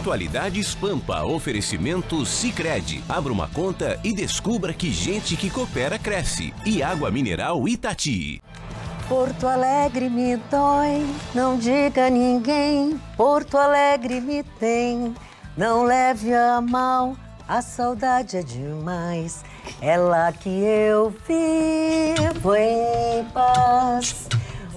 Atualidades Pampa, oferecimento Sicredi. Abra uma conta e descubra que gente que coopera cresce. E água mineral Itati. Porto Alegre me dói, não diga a ninguém. Porto Alegre me tem, não leve a mal. A saudade é demais, é lá que eu vivo em paz.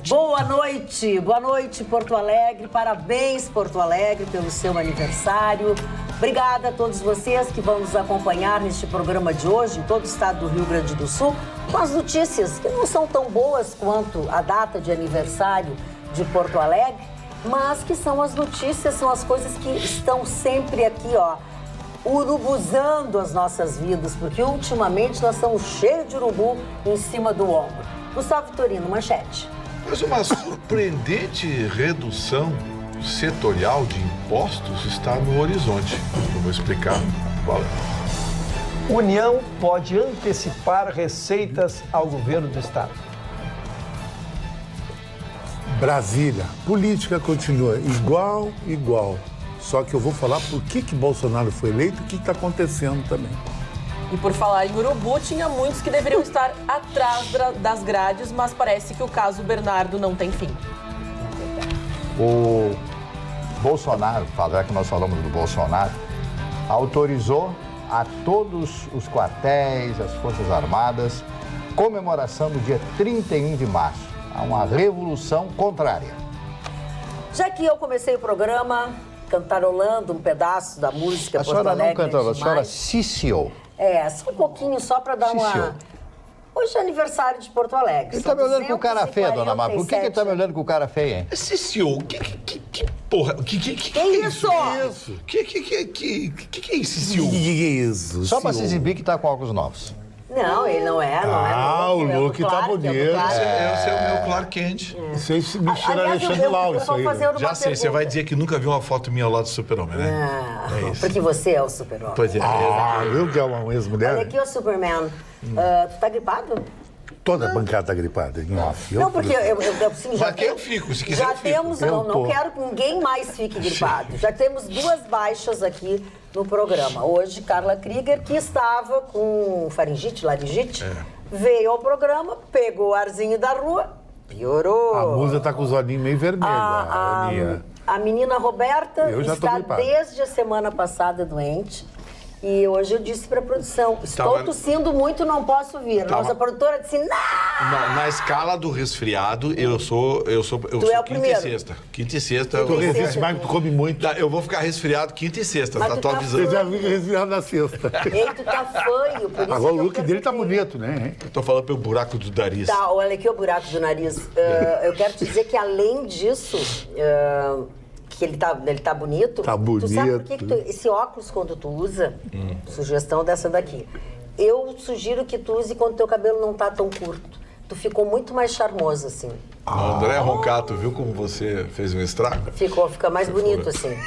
Boa noite Porto Alegre, parabéns Porto Alegre pelo seu aniversário. Obrigada a todos vocês que vão nos acompanhar neste programa de hoje, em todo o estado do Rio Grande do Sul, com as notícias que não são tão boas quanto a data de aniversário de Porto Alegre, mas que são as notícias, são as coisas que estão sempre aqui, ó, urubuzando as nossas vidas, porque ultimamente nós estamos cheios de urubu em cima do ombro. Gustavo Vitorino, manchete. Mas uma surpreendente redução setorial de impostos está no horizonte. Eu vou explicar qual é. União pode antecipar receitas ao governo do estado. Brasília, política continua igual. Só que eu vou falar por que Bolsonaro foi eleito e o que está acontecendo também. E por falar em urubu, tinha muitos que deveriam estar atrás das grades, mas parece que o caso Bernardo não tem fim. O Bolsonaro, já que nós falamos do Bolsonaro, autorizou a todos os quartéis, as Forças Armadas, comemoração do dia 31 de março. Há uma revolução contrária. Já que eu comecei o programa cantarolando um pedaço da música Porto Alegre... A senhora não cantarolou, a senhora ciciou. Só um pouquinho, só para dar uma... Hoje é aniversário de Porto Alegre. Ele tá me olhando com cara feia, dona Mar. Por que ele tá me olhando com cara feia, hein? Ciciou, que porra? Que é isso? Que é isso, Ciciou? Que é isso? Só para se exibir que tá com óculos novos. Não, ele não é. O look tá bonito. Esse é o meu Clark Kent. Isso aí me cheira Alexandre Lau, isso aí. Já sei, você vai dizer que nunca viu uma foto minha ao lado do Super-Homem, né? É isso. Porque você é o Super-Homem. Pois é. Eu que é uma ex-mulher. Olha aqui o Superman. Tu tá gripado? Toda a bancada tá gripada. Não, porque assim, já eu fico, se quiser já eu fico. temos, não quero que ninguém mais fique gripado. Já temos 2 baixas aqui no programa. Hoje, Carla Krieger, que estava com faringite, laringite, veio ao programa, pegou o arzinho da rua, piorou. A Musa tá com os olhinhos meio vermelhos. A menina Roberta já está desde a semana passada doente. E hoje eu disse para a produção, estou tossindo muito, não posso vir. Nossa produtora disse, não! Na escala do resfriado, eu sou quinta e sexta. Quinta e sexta. Tu resiste mais, tu come muito. Eu vou ficar resfriado quinta e sexta, tá avisando. Você já fica resfriado na sexta. Ei, tu tá fanho, por isso. Agora o look dele tá bonito, né? Eu tô falando pelo buraco do nariz. Tá, olha aqui o buraco do nariz. Eu quero te dizer que além disso... que ele tá bonito. Tá bonito. Tu sabe por que esse óculos, quando tu usa, sugestão dessa daqui, eu sugiro que tu use quando teu cabelo não tá tão curto. Tu ficou muito mais charmoso, assim. André Roncato, viu como você fez um estrago? Fica mais bonito, assim.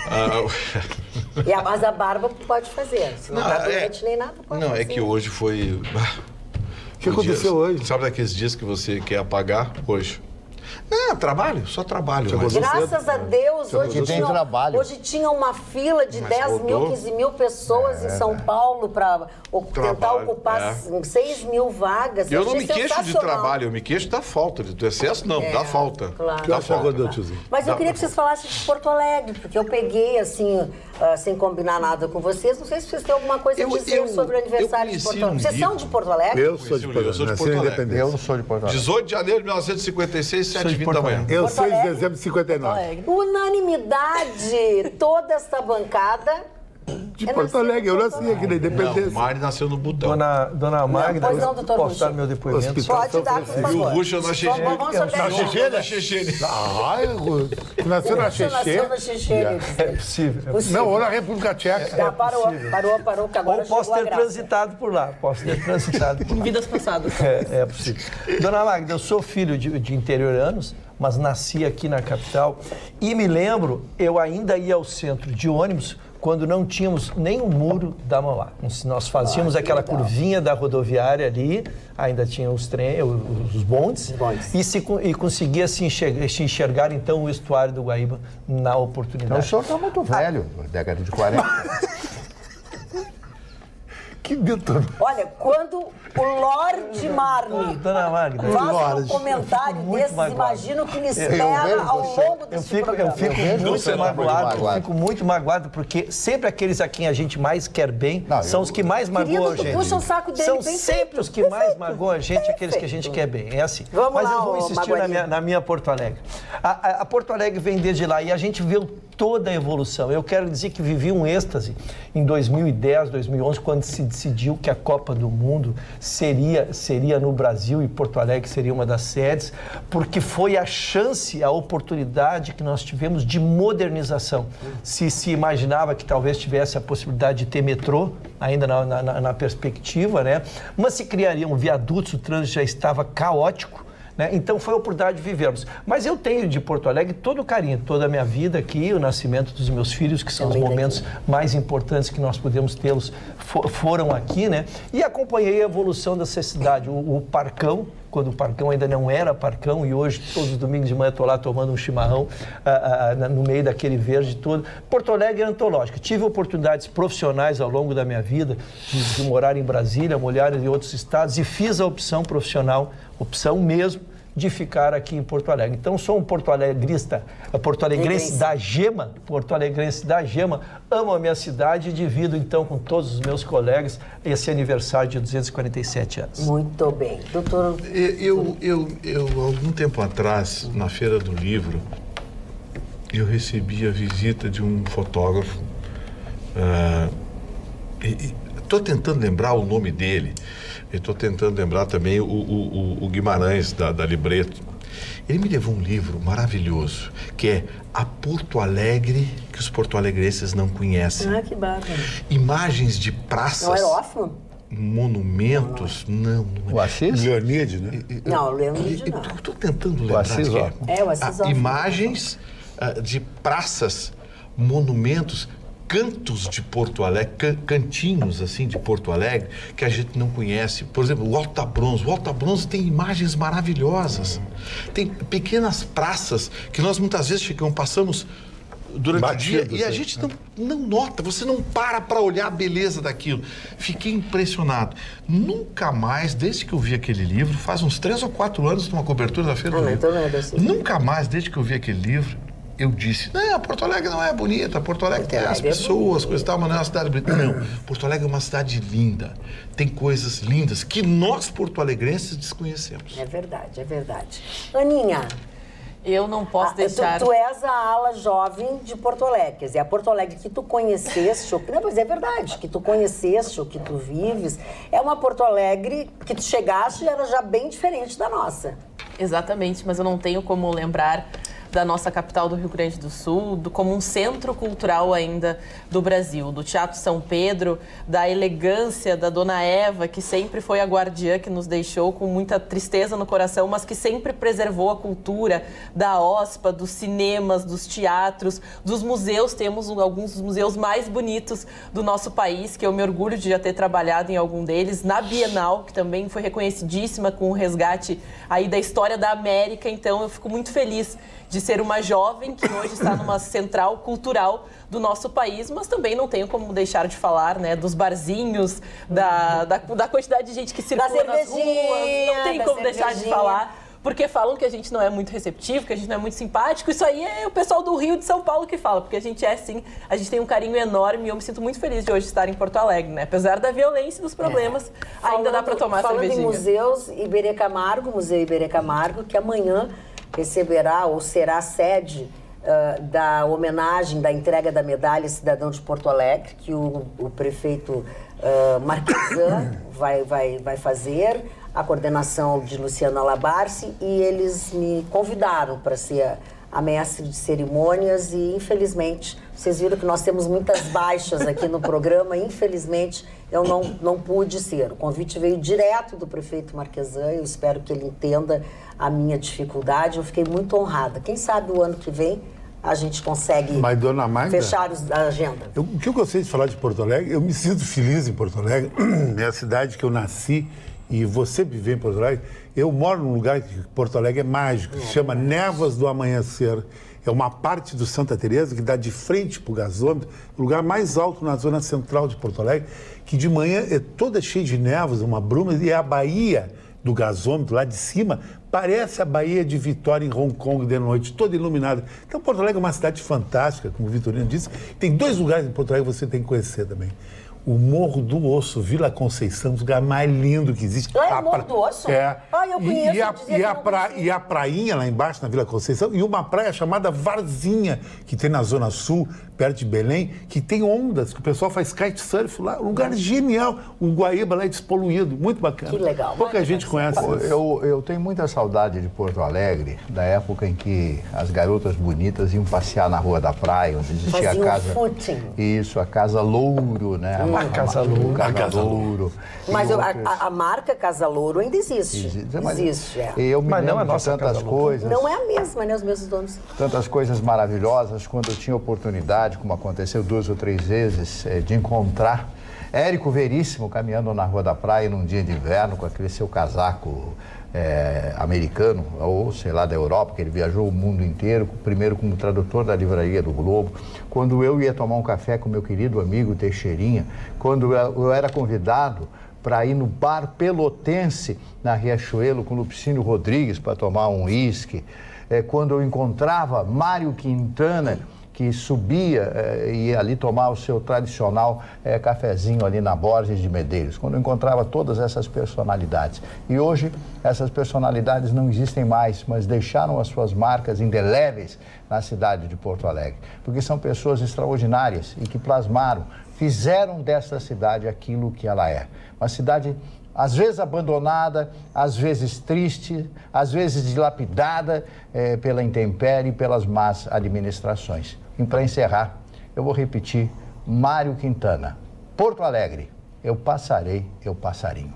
Mas a barba tu pode fazer. Se não tá doente nem nada, pode fazer. É que hoje foi... O que aconteceu hoje? Sabe daqueles dias que você quer apagar? Hoje. Trabalho, só trabalho. Graças a Deus, hoje tinha uma fila de 10 mil, 15 mil pessoas em São Paulo para tentar ocupar 6 mil vagas. Eu não me queixo de trabalho, eu me queixo da falta, do excesso não, da falta. Claro. Da falta. Mas eu queria que vocês falassem de Porto Alegre, porque eu peguei, assim, sem combinar nada com vocês. Não sei se vocês têm alguma coisa a dizer sobre o aniversário de Porto Alegre. Vocês são de Porto Alegre? Eu sou de Porto Alegre. Eu não sou de Porto Alegre. 18 de janeiro de 1956, 7h20 da manhã. Eu sou de dezembro de 59. Unanimidade, toda essa bancada... De Porto Alegre, eu nasci aqui na Independência. O Mari nasceu no Botão. Dona Magda, posso dar meu depoimento? Pode dar, por favor. E o Ruxa na Chechene. Na Chechene? Nasceu na Chechene? É possível. Não, ou na República Tcheca. Parou, que agora ou posso ter transitado por lá. Em vidas passadas. É possível. Dona Magda, eu sou filho de interioranos, mas nasci aqui na capital. E me lembro, eu ainda ia ao centro de ônibus quando não tínhamos nem o muro da Mauá. Nós fazíamos aquela curvinha da rodoviária ali, ainda tinha os trens, os bondes, e conseguia se enxergar, então, o estuário do Guaíba na oportunidade. Então, o senhor está muito velho, década de 40. Que detonado. Olha, quando o Lorde Marne Dona Magda, faz um comentário desses, imagino que me espera ao longo desse programa. Eu fico muito magoado, porque sempre aqueles a quem a gente mais quer bem são os que mais magoam a gente. Puxa o saco dele, são sempre os que mais magoam a gente, aqueles que a gente quer bem. É assim. Vamos Mas lá, eu vou insistir na minha Porto Alegre. A Porto Alegre vem desde lá e a gente viu toda a evolução. Eu quero dizer que vivi um êxtase em 2010, 2011, quando se decidiu que a Copa do Mundo seria no Brasil e Porto Alegre seria uma das sedes, porque foi a chance, a oportunidade que nós tivemos de modernização. Se imaginava que talvez tivesse a possibilidade de ter metrô, ainda na perspectiva, né? Mas se criariam viadutos, o trânsito já estava caótico. Né? Então foi a oportunidade de vivermos. Mas eu tenho de Porto Alegre todo o carinho, toda a minha vida aqui, o nascimento dos meus filhos, que são os momentos mais importantes que nós podemos tê-los, foram aqui, né? E acompanhei a evolução dessa cidade. O Parcão, quando o Parcão ainda não era Parcão, e hoje, todos os domingos de manhã, estou lá tomando um chimarrão no meio daquele verde todo. Porto Alegre é antológica. Tive oportunidades profissionais ao longo da minha vida, de morar em Brasília, morar em outros estados, e fiz a opção profissional, opção mesmo, de ficar aqui em Porto Alegre. Então, sou um porto-alegrense da Gema, amo a minha cidade e divido, então, com todos os meus colegas esse aniversário de 247 anos. Muito bem. Doutor... Eu, algum tempo atrás, na Feira do Livro, eu recebi a visita de um fotógrafo. Estou tentando lembrar o nome dele. Estou tentando lembrar também o Guimarães, da Libreto. Ele me levou um livro maravilhoso, que é A Porto Alegre, que os porto-alegrenses não conhecem. Ah, que bacana. Imagens de praças. Não era Hoffman? Monumentos. Não é. O Assis? Leonide, né? Não, Leonide não. Estou tentando lembrar. O Assis, o Assis Hoffman. Imagens de praças, monumentos, cantos de Porto Alegre, cantinhos assim de Porto Alegre que a gente não conhece. Por exemplo, o Alto da Bronze. O Alto da Bronze tem imagens maravilhosas. Tem pequenas praças que nós muitas vezes passamos durante o dia e a gente não nota, você não para olhar a beleza daquilo. Fiquei impressionado. Nunca mais, desde que eu vi aquele livro, faz uns 3 ou 4 anos numa cobertura da Feira do Livro. Nunca mais, desde que eu vi aquele livro, eu disse, não, Porto Alegre não é bonita, Porto Alegre tem as pessoas, coisas e tal, mas não é uma cidade bonita. Não, Porto Alegre é uma cidade linda, tem coisas lindas que nós, porto-alegrenses, desconhecemos. É verdade, é verdade. Aninha, eu não posso deixar... Tu és a ala jovem de Porto Alegre, quer dizer, a Porto Alegre que tu conheceste, não, mas é verdade, que tu conheceste, o que tu vives, é uma Porto Alegre que tu chegaste e era já bem diferente da nossa. Exatamente, mas eu não tenho como lembrar da nossa capital do Rio Grande do Sul, como um centro cultural ainda do Brasil, do Teatro São Pedro, da elegância da Dona Eva, que sempre foi a guardiã que nos deixou com muita tristeza no coração, mas que sempre preservou a cultura da OSPA, dos cinemas, dos teatros, dos museus. Temos alguns dos museus mais bonitos do nosso país, que eu me orgulho de já ter trabalhado em algum deles, na Bienal, que também foi reconhecidíssima com o resgate aí da história da América. Então eu fico muito feliz de ser uma jovem que hoje está numa central cultural do nosso país, mas também não tenho como deixar de falar, né, dos barzinhos, da quantidade de gente que circula nas ruas, não tem como deixar de falar, porque falam que a gente não é muito receptivo, que a gente não é muito simpático. Isso aí é o pessoal do Rio, de São Paulo que fala, porque a gente é sim, a gente tem um carinho enorme e eu me sinto muito feliz de hoje estar em Porto Alegre, né? Apesar da violência e dos problemas, ainda dá para tomar cervejinha. Falando em museus, Iberê Camargo, Museu Iberê Camargo, que amanhã receberá ou será sede da homenagem, da entrega da medalha Cidadão de Porto Alegre, que o prefeito Marquesan vai fazer, a coordenação de Luciana Labarce, e eles me convidaram para ser a mestre de cerimônias e, infelizmente, vocês viram que nós temos muitas baixas aqui no programa, infelizmente eu não pude ser. O convite veio direto do prefeito Marquesan, eu espero que ele entenda a minha dificuldade, eu fiquei muito honrada. Quem sabe o ano que vem a gente consegue Dona Magda, fechar a agenda. O que eu gostei de falar de Porto Alegre, eu me sinto feliz em Porto Alegre, é a cidade que eu nasci e você viver em Porto Alegre. Eu moro num lugar que Porto Alegre é mágico, que se chama Névoas do Amanhecer. É uma parte do Santa Teresa que dá de frente para o gasômetro, o lugar mais alto na zona central de Porto Alegre, que de manhã é toda cheia de névoas, uma bruma, e a Baía do gasômetro lá de cima parece a Baía de Vitória em Hong Kong de noite, toda iluminada. Então Porto Alegre é uma cidade fantástica, como o Vitorino disse. Tem 2 lugares em Porto Alegre que você tem que conhecer também. O Morro do Osso, Vila Conceição, o lugar mais lindo que existe. É o Morro do Osso? É. Eu conheço. E a prainha lá embaixo, na Vila Conceição, e uma praia chamada Varzinha, que tem na Zona Sul, perto de Belém, que tem ondas, que o pessoal faz kitesurf lá. Um lugar genial. O Guaíba lá é despoluído, muito bacana. Que legal. Pouca gente conhece. Eu tenho muita saudade de Porto Alegre, da época em que as garotas bonitas iam passear na Rua da Praia, onde existia a casa... Isso, a Casa Louro, né? A Casa Louro. Casa Louro. Mas a marca Casa Louro ainda existe. Existe, é. E eu me Mas não lembro é nossa de tantas Casa Louro. coisas. Não é a mesma, né? Os mesmos donos. Tantas coisas maravilhosas, quando eu tinha oportunidade, como aconteceu 2 ou 3 vezes, de encontrar Érico Veríssimo caminhando na Rua da Praia num dia de inverno com aquele seu casaco americano, ou sei lá, da Europa, que ele viajou o mundo inteiro, primeiro como tradutor da Livraria do Globo. Quando eu ia tomar um café com meu querido amigo Teixeirinha, quando eu era convidado para ir no bar Pelotense, na Riachuelo, com Lupicínio Rodrigues, para tomar um uísque. Quando eu encontrava Mário Quintana, que subia e ia ali tomar o seu tradicional cafezinho ali na Borges de Medeiros, quando eu encontrava todas essas personalidades. E hoje essas personalidades não existem mais, mas deixaram as suas marcas indeléveis na cidade de Porto Alegre, porque são pessoas extraordinárias e que plasmaram, fizeram dessa cidade aquilo que ela é. Uma cidade às vezes abandonada, às vezes triste, às vezes dilapidada pela intempérie e pelas más administrações. E para encerrar, eu vou repetir Mário Quintana. Porto Alegre, eu passarei, eu passarinho.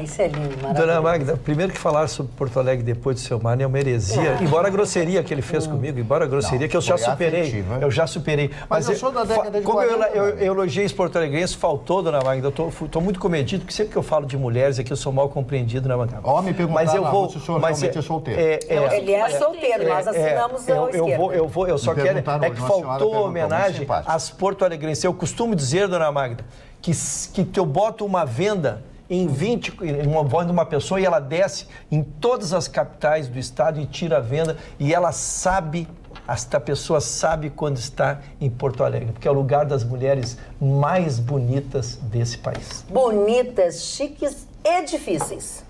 Isso é lindo, maravilhoso. Dona Magda, primeiro que falar sobre Porto Alegre depois do seu mar é uma heresia. Embora a grosseria que ele fez comigo, embora a grosseria que eu já superei. Afetiva. Eu já superei. Mas eu sou da década de 40. Como eu elogiei os porto-alegrenses, faltou, Dona Magda. Eu tô muito comedido, porque sempre que eu falo de mulheres aqui, eu sou mal compreendido, né, Magda? Me perguntaram se o senhor realmente é solteiro. Ele é solteiro, nós assinamos ao esquerdo. Eu só quero... É que faltou homenagem muito às porto-alegrenses. Eu costumo dizer, Dona Magda, que eu boto uma venda em uma voz de uma pessoa e ela desce em todas as capitais do estado e tira a venda e ela sabe, esta pessoa sabe quando está em Porto Alegre, porque é o lugar das mulheres mais bonitas desse país. Bonitas, chiques e difíceis.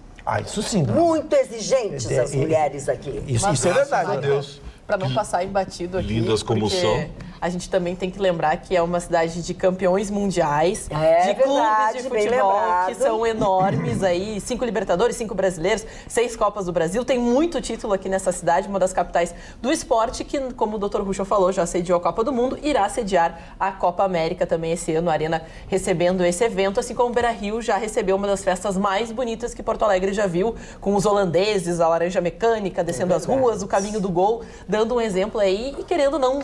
Isso sim. Não. Muito exigentes as mulheres aqui. Isso é verdade. Graças a Deus. Para não passar embatido aqui. Lindas como são. A gente também tem que lembrar que é uma cidade de campeões mundiais, de verdade, clubes de bem futebol lembrado. que são enormes aí, 5 Libertadores, 5 brasileiros, 6 Copas do Brasil. Tem muito título aqui nessa cidade, uma das capitais do esporte, que, como o Dr. Ruschel falou, já sediou a Copa do Mundo, irá sediar a Copa América também esse ano, a Arena recebendo esse evento, assim como o Beira-Rio já recebeu uma das festas mais bonitas que Porto Alegre já viu, com os holandeses, a laranja mecânica, descendo as ruas, o caminho do gol, dando um exemplo aí, e querendo não,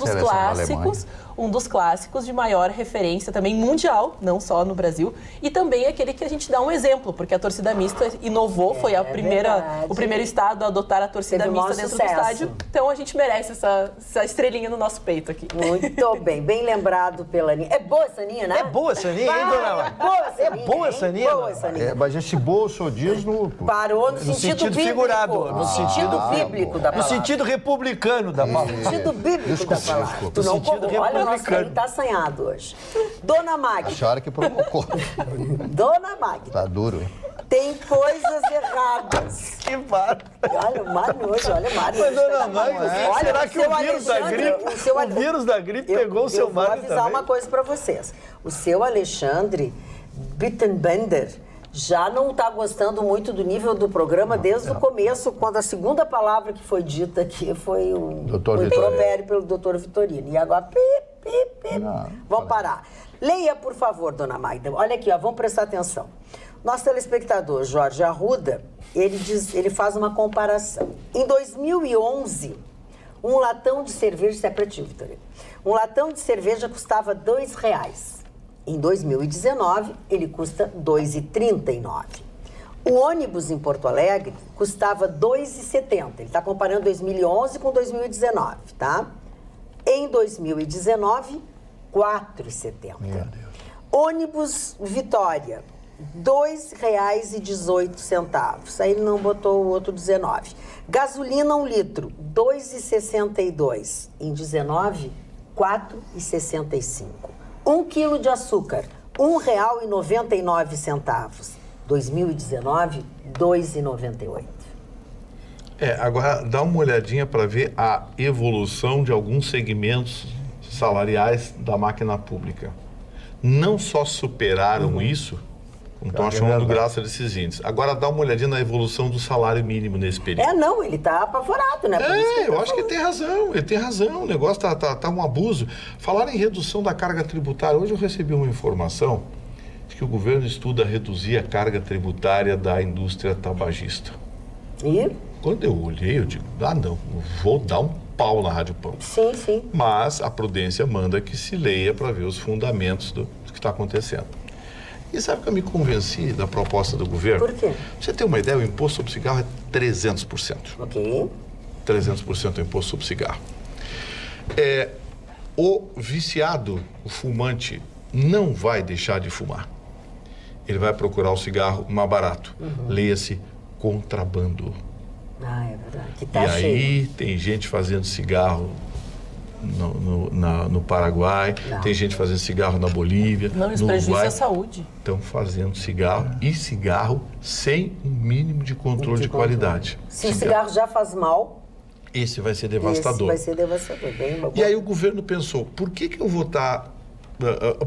um dos clássicos de maior referência também mundial, não só no Brasil, e também aquele que a gente dá um exemplo, porque a torcida mista inovou, foi o primeiro estado a adotar a torcida mista dentro do estádio, então a gente merece essa estrelinha no nosso peito aqui. Muito bem, bem lembrado pela Aninha. É boa essa Aninha, né? É boa essa Aninha, hein, Dona Magda? É boa essa Aninha. Boa essa Aninha. Mas esse bolso diz no... Parou no sentido bíblico. Figurado. No sentido bíblico da palavra. No sentido republicano da palavra. No sentido bíblico da palavra. Tu não olha, o nosso trem está assanhado hoje. Dona Magda. A senhora que provocou. Dona Magda. Tá duro, hein? Tem coisas erradas. Que bárbaro. Olha o Mário hoje, olha o Mário. Mas, Dona Magda, Olha, será que o vírus da gripe pegou o seu Mário também? Eu vou avisar uma coisa para vocês. O seu Alexandre Bittenbender já não está gostando muito do nível do programa desde o começo, quando a segunda palavra que foi dita aqui foi o provérbio pelo doutor Vitorino. E agora, vamos parar. Leia, por favor, Dona Magda. Olha aqui, vamos prestar atenção. Nosso telespectador, Jorge Arruda, ele faz uma comparação. Em 2011, Um latão de cerveja, isso é para ti, Vitória. Um latão de cerveja custava R$2. Em 2019, ele custa R$ 2,39. O ônibus em Porto Alegre custava R$ 2,70. Ele está comparando 2011 com 2019, tá? Em 2019, R$ 4,70. Ônibus Vitória, R$ 2,18. Aí ele não botou o outro 19. Gasolina 1 litro, R$ 2,62. Em 19, R$ 4,65. 1 quilo de açúcar, R$ 1,99. 2019, R$ 2,98. Agora dá uma olhadinha para ver a evolução de alguns segmentos salariais da máquina pública. Não só superaram isso, não estão achando graça desses índices. Agora dá uma olhadinha na evolução do salário mínimo nesse período. Não, ele está apavorado, né? Eu acho que ele tem razão, o negócio tá um abuso. Falaram em redução da carga tributária. Hoje eu recebi uma informação de que o governo estuda reduzir a carga tributária da indústria tabagista. E? Quando eu olhei, eu digo, não, vou dar um pau na Rádio Pão. Sim. Mas a prudência manda que se leia para ver os fundamentos do que está acontecendo. E sabe que eu me convenci da proposta do governo? Por quê? Pra você ter uma ideia, o imposto sobre cigarro é 300%. Ok. 300% é o imposto sobre cigarro. O viciado, o fumante, não vai deixar de fumar. Ele vai procurar o cigarro mais barato. Leia-se contrabando. É verdade. Que tá E cheio. aí tem gente fazendo cigarro no Paraguai, tem gente fazendo cigarro na Bolívia, Não, isso no prejudica Uruguai. a saúde. Estão fazendo cigarro e cigarro sem um mínimo de controle de qualidade. Se o cigarro já faz mal, Esse vai ser devastador. esse vai ser devastador. Bem, E aí o governo pensou, por que eu vou estar...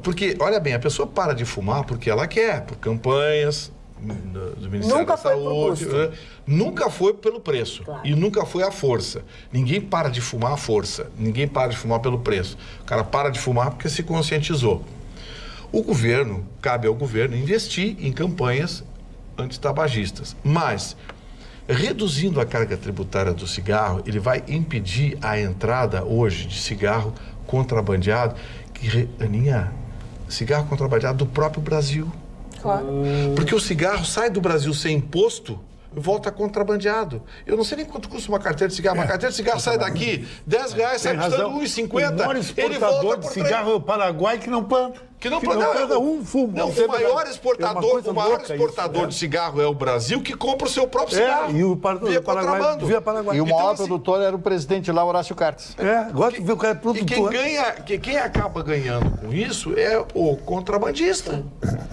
Porque, olha bem, a pessoa para de fumar porque ela quer, por campanhas do Ministério da Saúde. Nunca foi pelo preço. Claro. E nunca foi à força. Ninguém para de fumar à força. Ninguém para de fumar pelo preço. O cara para de fumar porque se conscientizou. O governo, cabe ao governo investir em campanhas antitabagistas. Mas, reduzindo a carga tributária do cigarro, ele vai impedir a entrada hoje de cigarro contrabandeado, Aninha, cigarro contrabandeado do próprio Brasil. Claro. Porque o cigarro sai do Brasil sem imposto e volta contrabandeado. Eu não sei nem quanto custa uma carteira de cigarro. Uma carteira de cigarro sai daqui, R$10, sai custando R$1,50. O maior exportador de cigarro é o Paraguai que não planta. Que não planta um fumo. Não, o maior exportador de cigarro é o Brasil, que compra o seu próprio cigarro. E o Paraguai via Paraguai. E o maior produtor era o presidente lá, Horácio Cartes. Agora tu vê o cara é produtor. E quem acaba ganhando com isso é o contrabandista.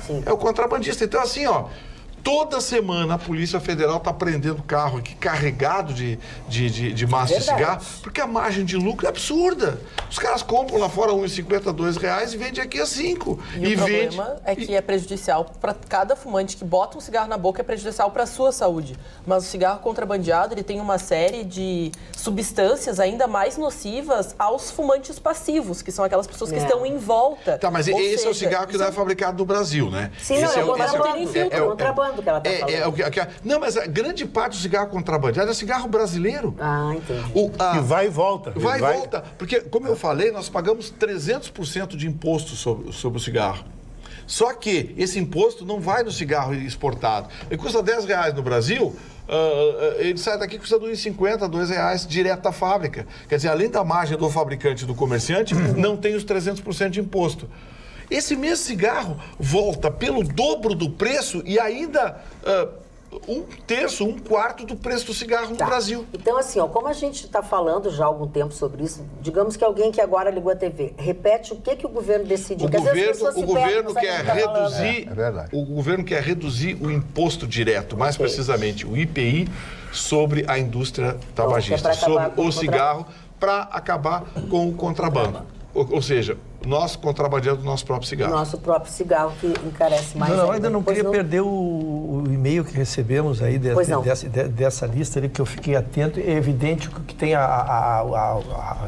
Sim. É o contrabandista. Então, assim, toda semana a Polícia Federal está prendendo carro aqui carregado de maço de cigarro, porque a margem de lucro é absurda. Os caras compram lá fora R$1,50, R$2 e vendem aqui a 5. E o problema é que é prejudicial para cada fumante que bota um cigarro na boca, é prejudicial para a sua saúde. Mas o cigarro contrabandeado, ele tem uma série de substâncias ainda mais nocivas aos fumantes passivos, que são aquelas pessoas que estão em volta. Tá, mas esse é o cigarro que não é fabricado no Brasil, né? Sim, não, é o contrabando que ela está falando. Não, mas a grande parte do cigarro contrabandeado é cigarro brasileiro. Entendi. E vai e volta. Vai e volta. Porque, como eu falei, nós pagamos 300% de imposto sobre o cigarro. Só que esse imposto não vai no cigarro exportado. Ele custa R$10 no Brasil, ele sai daqui custando R$1,50, R$2 direto da fábrica. Quer dizer, além da margem do fabricante e do comerciante, não tem os 300% de imposto. Esse mesmo cigarro volta pelo dobro do preço e ainda um terço, um quarto do preço do cigarro no Brasil. Então, assim, como a gente está falando já há algum tempo sobre isso, digamos que alguém que agora ligou a TV, repete o que o governo decidiu. O governo quer reduzir o imposto direto, mais precisamente o IPI, sobre a indústria tabagista, sobre o cigarro, para acabar com o contrabando. Ou seja, nós contrabandeando o nosso próprio cigarro. Nosso próprio cigarro, que encarece mais. Não, ainda não queria perder o e-mail que recebemos aí dessa lista ali, que eu fiquei atento. É evidente que tem a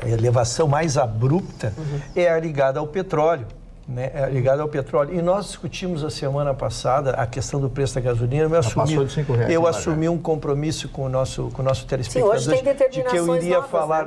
elevação mais abrupta é a ligada ao petróleo. né, ligado ao petróleo. E nós discutimos a semana passada a questão do preço da gasolina. Passou de R$5, eu assumi um compromisso com o nosso telespectador. Sim, hoje tem determinações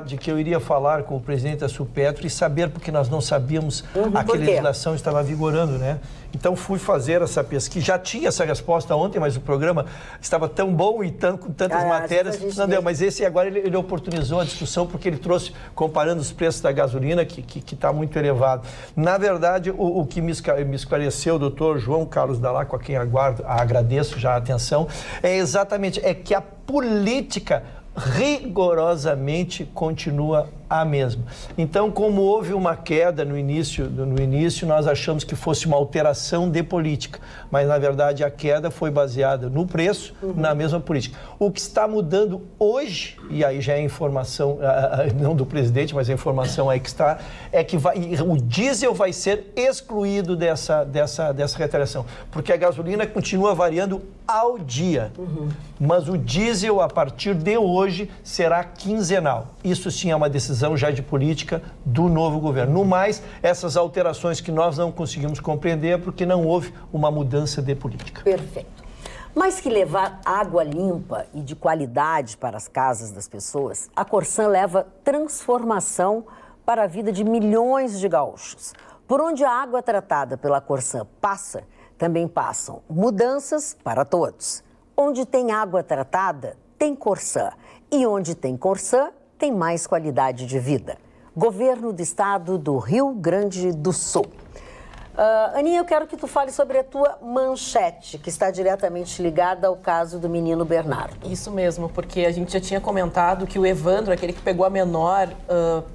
de que eu iria falar com o presidente da Supetro e saber, porque nós não sabíamos a que legislação estava vigorando, né? Então fui fazer essa pesquisa. Já tinha essa resposta ontem, mas o programa estava tão bom e com tantas matérias que não deu. Mas esse agora ele oportunizou a discussão porque ele trouxe, comparando os preços da gasolina, que está muito elevado. Na verdade, o que me esclareceu o doutor João Carlos Dalaco, a quem agradeço já a atenção, é exatamente que a política rigorosamente continua a mesma. Então, como houve uma queda no início, nós achamos que fosse uma alteração de política, mas na verdade a queda foi baseada no preço, na mesma política. O que está mudando hoje, e aí já é informação, não do presidente, mas a informação aí que está, é que o diesel vai ser excluído dessa retaliação, porque a gasolina continua variando ao dia, mas o diesel a partir de hoje será quinzenal. Isso sim é uma decisão já de política do novo governo. No mais, essas alterações que nós não conseguimos compreender porque não houve uma mudança de política. Perfeito. Mais que levar água limpa e de qualidade para as casas das pessoas, a Corsan leva transformação para a vida de milhões de gaúchos. Por onde a água tratada pela Corsan passa, também passam mudanças para todos. Onde tem água tratada, tem Corsan. E onde tem Corsan, tem mais qualidade de vida. Governo do Estado do Rio Grande do Sul. Aninha, eu quero que tu fale sobre a tua manchete, que está diretamente ligada ao caso do menino Bernardo. Isso mesmo, porque a gente já tinha comentado que o Evandro, aquele que pegou a menor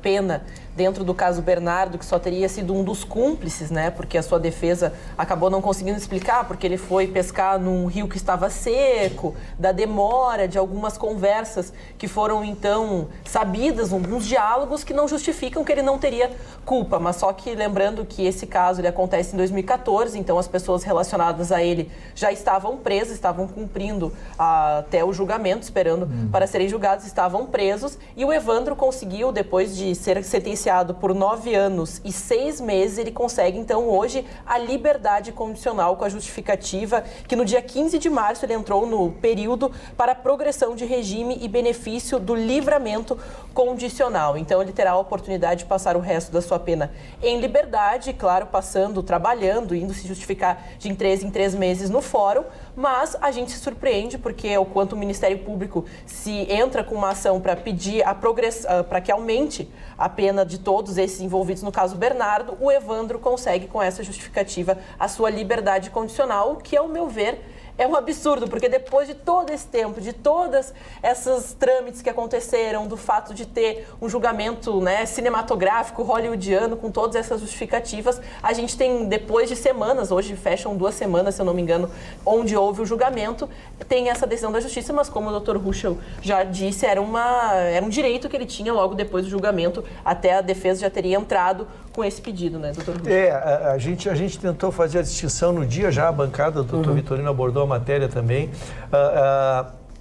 pena dentro do caso Bernardo, que só teria sido um dos cúmplices, né? Porque a sua defesa acabou não conseguindo explicar, porque ele foi pescar num rio que estava seco, da demora de algumas conversas que foram, então, sabidas, alguns diálogos que não justificam que ele não teria culpa. Mas só que, lembrando que esse caso ele acontece em 2014, então as pessoas relacionadas a ele já estavam presas, estavam cumprindo até o julgamento, esperando para serem julgados, estavam presos, e o Evandro conseguiu, depois de ser sentenciado por 9 anos e 6 meses, ele consegue, então, hoje, a liberdade condicional com a justificativa que no dia 15 de março ele entrou no período para progressão de regime e benefício do livramento condicional. Então, ele terá a oportunidade de passar o resto da sua pena em liberdade, claro, passando, trabalhando, indo se justificar de em 3 meses no fórum, mas a gente se surpreende porque o quanto o Ministério Público se entra com uma ação para pedir a progressão, para que aumente a pena de todos esses envolvidos no caso Bernardo, o Evandro consegue, com essa justificativa, a sua liberdade condicional, que, ao meu ver, é um absurdo, porque depois de todo esse tempo, de todas essas trâmites que aconteceram, do fato de ter um julgamento, né, cinematográfico, hollywoodiano, com todas essas justificativas, a gente tem, depois de semanas, hoje fecham 2 semanas, se eu não me engano, onde houve o julgamento, tem essa decisão da justiça, mas como o Dr. Ruschel já disse, era um direito que ele tinha logo depois do julgamento, até a defesa já teria entrado com esse pedido, né, Dr. Ruschel? A gente tentou fazer a distinção no dia já, a bancada do Dr. Vitorino abordou a matéria também,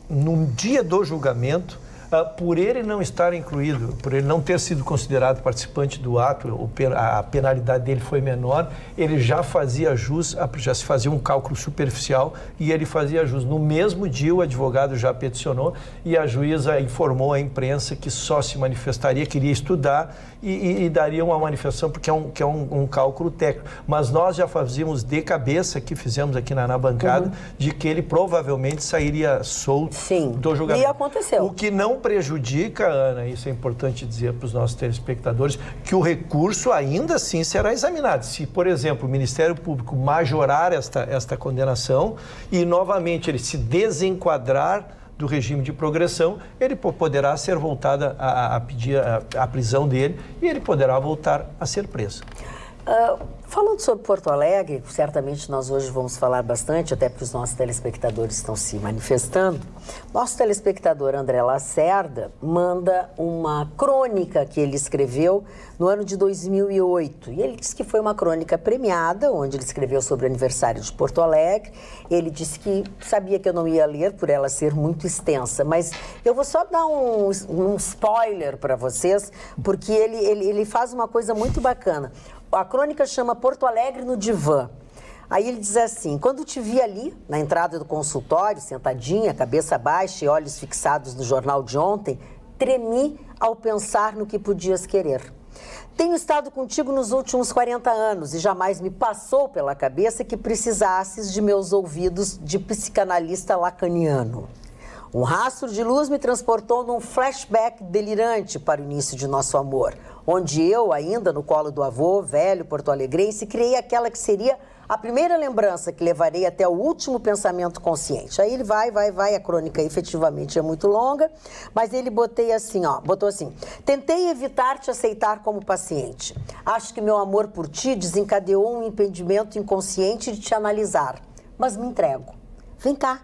no dia do julgamento, por ele não estar incluído, por ele não ter sido considerado participante do ato, a penalidade dele foi menor, ele já fazia jus, já se fazia um cálculo superficial e ele fazia jus. No mesmo dia, o advogado já peticionou e a juíza informou à imprensa que só se manifestaria, queria estudar e daria uma manifestação, porque é um cálculo técnico. Mas nós já fazíamos de cabeça, que fizemos aqui na bancada, de que ele provavelmente sairia solto do julgamento. E aconteceu. O que não prejudica, Ana, isso é importante dizer para os nossos telespectadores, que o recurso ainda assim será examinado. Se, por exemplo, o Ministério Público majorar esta condenação e, novamente, ele se desenquadrar do regime de progressão, ele poderá ser voltada a pedir a prisão dele e ele poderá voltar a ser preso. Falando sobre Porto Alegre, certamente nós hoje vamos falar bastante, até porque os nossos telespectadores estão se manifestando. Nosso telespectador André Lacerda manda uma crônica que ele escreveu no ano de 2008. E ele disse que foi uma crônica premiada, onde ele escreveu sobre o aniversário de Porto Alegre. Ele disse que sabia que eu não ia ler por ela ser muito extensa, mas eu vou só dar um spoiler para vocês, porque ele faz uma coisa muito bacana. A crônica chama Porto Alegre no Divã. Aí ele diz assim: quando te vi ali, na entrada do consultório, sentadinha, cabeça baixa e olhos fixados no jornal de ontem, tremi ao pensar no que podias querer. Tenho estado contigo nos últimos 40 anos e jamais me passou pela cabeça que precisasses de meus ouvidos de psicanalista lacaniano. Um rastro de luz me transportou num flashback delirante para o início de nosso amor, onde eu, ainda no colo do avô, velho porto-alegrense, criei aquela que seria a primeira lembrança que levarei até o último pensamento consciente. Aí ele vai, a crônica efetivamente é muito longa, mas ele botou assim: tentei evitar te aceitar como paciente. Acho que meu amor por ti desencadeou um impedimento inconsciente de te analisar, mas me entrego. Vem cá.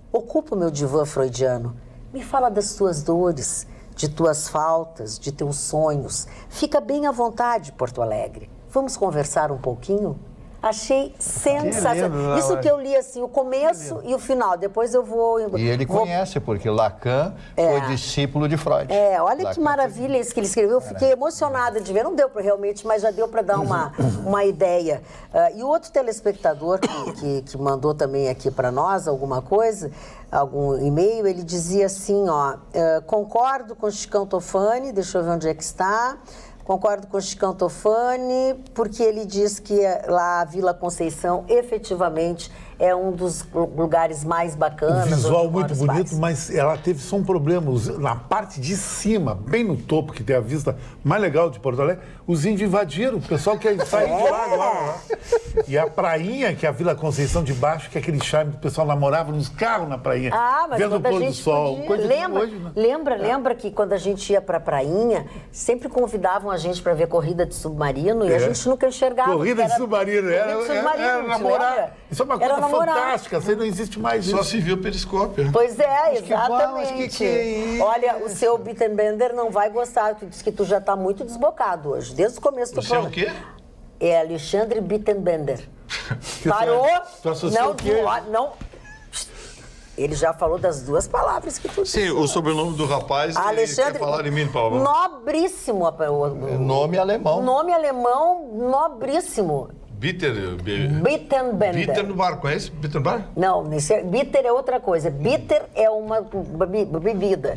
Ocupa o meu divã freudiano. Me fala das tuas dores, de tuas faltas, de teus sonhos. Fica bem à vontade, Porto Alegre. Vamos conversar um pouquinho? Achei sensacional. Isso que eu li assim, o começo e o final. Depois eu vou... E ele conhece, porque Lacan foi discípulo de Freud. Olha Lacan, que maravilha isso que ele escreveu. Eu fiquei emocionada de ver. Não deu para realmente, mas já deu para dar uma ideia. E o outro telespectador que mandou também aqui para nós alguma coisa, algum e-mail, ele dizia assim, concordo com o Chicão Tofani, deixa eu ver onde é que está... Concordo com o Chicão Tofani, porque ele diz que lá a Vila Conceição efetivamente é um dos lugares mais bacanas. Um visual muito bonito, mas ela teve só um problema. Na parte de cima, bem no topo, que tem a vista mais legal de Porto Alegre, os índios invadiram, o pessoal quer sair de lá agora. E a prainha, que é a Vila Conceição de baixo, que é aquele charme que o pessoal namorava nos carros na prainha, mas vendo o pôr do sol. Lembra que quando a gente ia pra prainha, sempre convidavam a gente para ver corrida de submarino e a gente nunca enxergava. Corrida de submarino, era namorar. Isso é uma coisa fantástica, você não existe mais isso. Só se viu o periscópio. Pois é, exatamente. Que é isso? Olha, o seu Bittenbender não vai gostar, tu diz que tu já está muito desbocado hoje, desde o começo do programa. O quê? É Alexandre Bittenbender. Parou? Não. Ele já falou das duas palavras que tu disse. Sim, o sobrenome do rapaz, Alexandre, quer falar em mim, Paulo. Nobríssimo. Nome alemão. Nome alemão, nobríssimo. Bittenbender. Bittenbar, conhece Bittenbar? Não, bitter é outra coisa. Bitter é uma bebida.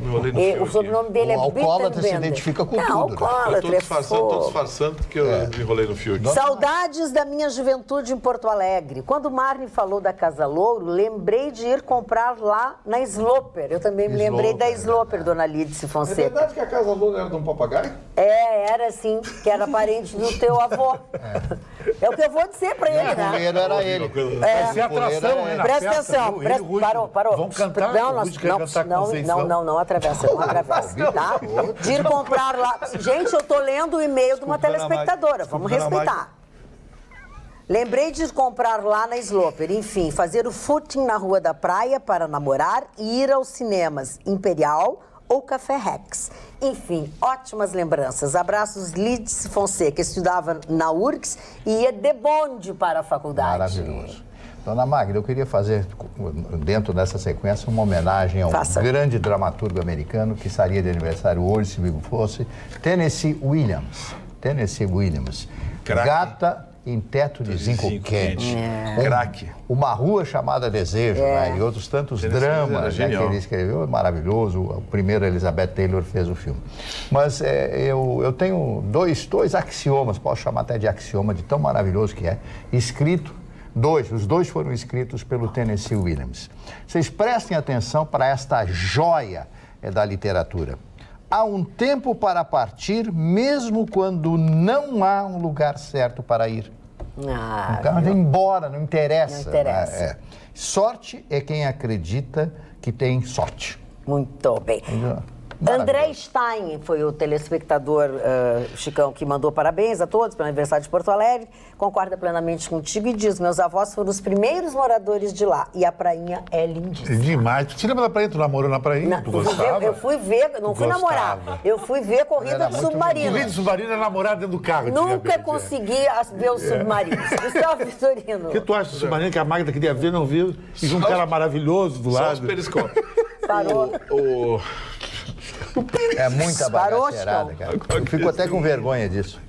O sobrenome dele é Bittenbender. O alcoólatra se identifica com tudo. Alcoólatra, tô disfarçando porque eu me enrolei no fio aqui. Saudades da minha juventude em Porto Alegre. Quando o Marne falou da Casa Louro, lembrei de ir comprar lá na Sloper. Eu também me lembrei da Sloper, dona Lídice Fonseca. É verdade que a Casa Louro era de um papagaio? Era sim, que era parente do teu avô. É o que eu vou dizer pra ele, né? Era ele. Vai ser atração, né? Presta atenção. Parou. Vamos cantar? Não atravessa, tá? De ir comprar lá. Gente, eu tô lendo o e-mail de uma telespectadora. Vamos respeitar. Lembrei de comprar lá na Sloper. Enfim, fazer o footing na Rua da Praia para namorar e ir aos cinemas Imperial ou Café Rex. Enfim, ótimas lembranças. Abraços, Lídice Fonseca, estudava na URGS e ia de bonde para a faculdade. Maravilhoso. Dona Magda, eu queria fazer, dentro dessa sequência, uma homenagem a um grande dramaturgo americano que estaria de aniversário hoje, se vivo fosse, Tennessee Williams. Gata em Teto de Zinco Quente. Craque. Uma Rua Chamada Desejo, né? E outros tantos dramas que ele escreveu. Maravilhoso. O primeiro, Elizabeth Taylor, fez o filme. Mas eu tenho dois axiomas, posso chamar até de axioma, de tão maravilhoso que é, escrito, os dois foram escritos pelo Tennessee Williams. Vocês prestem atenção para esta joia da literatura. Há um tempo para partir, mesmo quando não há um lugar certo para ir. O cara vai embora, não interessa. Não interessa. Sorte é quem acredita que tem sorte. Muito bem. André Stein foi o telespectador, Chicão, que mandou parabéns a todos pelo aniversário de Porto Alegre. Concorda plenamente contigo e diz: meus avós foram os primeiros moradores de lá e a prainha é lindíssima. Demais. Tu te lembra da prainha? Tu namorou na prainha? Não, tu gostava? Eu fui ver, não fui namorar. Eu fui ver corrida de submarino. Corrida de submarino era namorar dentro do carro. Nunca consegui ver os submarinos. Gustavo Vitorino. O que tu acha do submarino que a Magda queria ver, não viu? E um cara maravilhoso do lado. Só os periscópios. Parou. É muita bagaceirada, cara. Eu fico até com vergonha disso.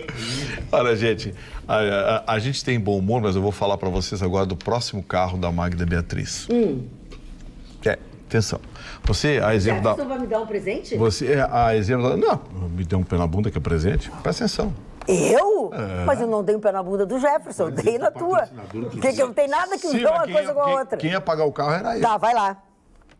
Olha, gente, a gente tem bom humor, mas eu vou falar para vocês agora do próximo carro da Magda Beatriz. Atenção. Você, a exemplo da... Você vai me dar um presente? Você, a exemplo da... Não, me deu um pé na bunda que é presente. Presta atenção. Eu? Mas eu não dei um pé na bunda do Jefferson, eu dei na tua. Porque não tem nada que ver uma coisa com a outra. Quem ia pagar o carro era ele. Tá, vai lá.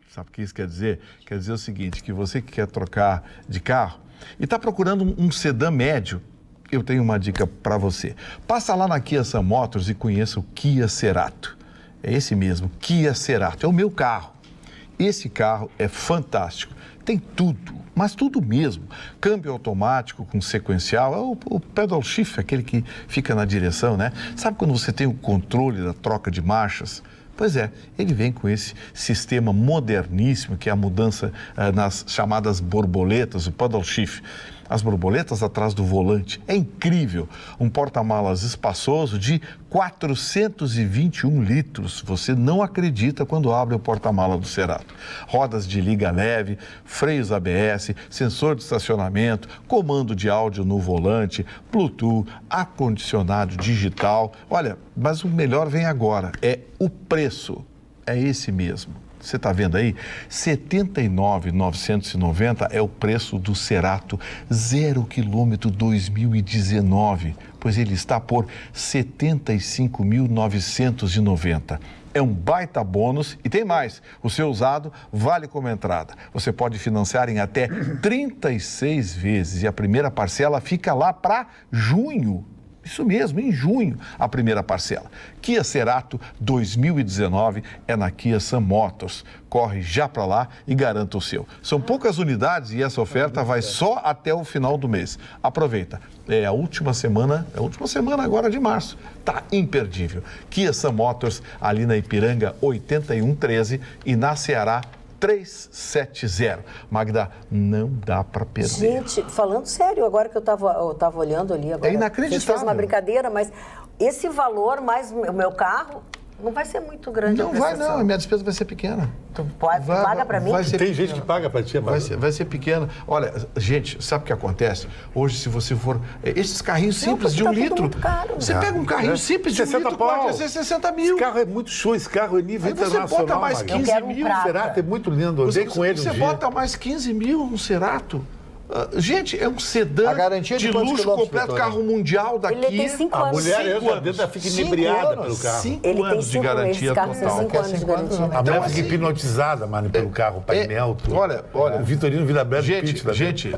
Sabe o que isso quer dizer? Quer dizer o seguinte, que você que quer trocar de carro e está procurando um sedã médio, eu tenho uma dica para você. Passa lá na Kia Sun Motors e conheça o Kia Cerato. É esse mesmo, Kia Cerato. É o meu carro. Esse carro é fantástico. Tem tudo, mas tudo mesmo. Câmbio automático com sequencial, é o pedal shift, aquele que fica na direção, né? Sabe quando você tem o controle da troca de marchas? Pois é, ele vem com esse sistema moderníssimo, que é a mudança nas chamadas borboletas, o pedal shift. As borboletas atrás do volante. É incrível. Um porta-malas espaçoso de 421 litros. Você não acredita quando abre o porta-malas do Cerato. Rodas de liga leve, freios ABS, sensor de estacionamento, comando de áudio no volante, Bluetooth, ar-condicionado digital. Olha, mas o melhor vem agora. É o preço. É esse mesmo. Você está vendo aí? R$ 79.990 é o preço do Cerato 0 km 2019, pois ele está por R$ 75.990. É um baita bônus e tem mais. O seu usado vale como entrada. Você pode financiar em até 36 vezes e a primeira parcela fica lá para junho. Isso mesmo, em junho, a primeira parcela. Kia Cerato 2019 é na Kia Sun Motors. Corre já para lá e garanta o seu. São poucas unidades e essa oferta vai só até o final do mês. Aproveita. É a última semana agora de março. Tá imperdível. Kia Sun Motors, ali na Ipiranga 8113 e na Ceará 370. Magda, não dá para perder. Gente, falando sério, agora que eu tava olhando ali... Agora, é inacreditável. A gente fez uma brincadeira, mas esse valor mais o meu carro não vai ser muito grande. Não vai não, a minha despesa vai ser pequena. Tu paga para mim? Tem gente que paga para ti. Vai ser pequena. Olha, gente, sabe o que acontece? Hoje, se você for... Esses carrinhos simples de 1 litro... Você pega um carrinho simples de 1 litro, pode ser 60 mil. Esse carro é muito show, esse carro é nível internacional. Você bota mais 15 mil. O Cerato é muito lindo, andei com ele um dia. Você bota mais 15 mil no Cerato. Gente, é um sedã de luxo completo, carro mundial daqui. Ele tem 5 anos. A mulher entra dentro, fica inebriada pelo carro. 5 anos de garantia total. 5 anos de garantia. A mulher fica hipnotizada, mano, pelo carro, painel, tudo. Olha, o Vitorino vira Brad Pitt. Gente,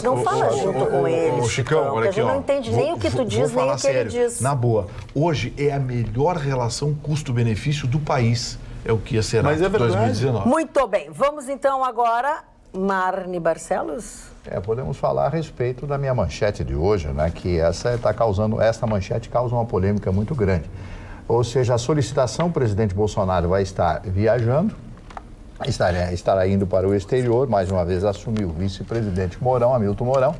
não fala junto com ele. Chicão, olha aqui, ó. Não entende nem o que tu diz, nem o que ele diz. Na boa, hoje é a melhor relação custo-benefício do país. É o Kia Cerato 2019. Muito bem, vamos então agora... Marne Barcelos? Podemos falar a respeito da minha manchete de hoje, né? Que essa manchete causa uma polêmica muito grande. Ou seja, a solicitação do presidente Bolsonaro vai estar viajando, estará indo para o exterior, mais uma vez assumiu o vice-presidente Hamilton Mourão,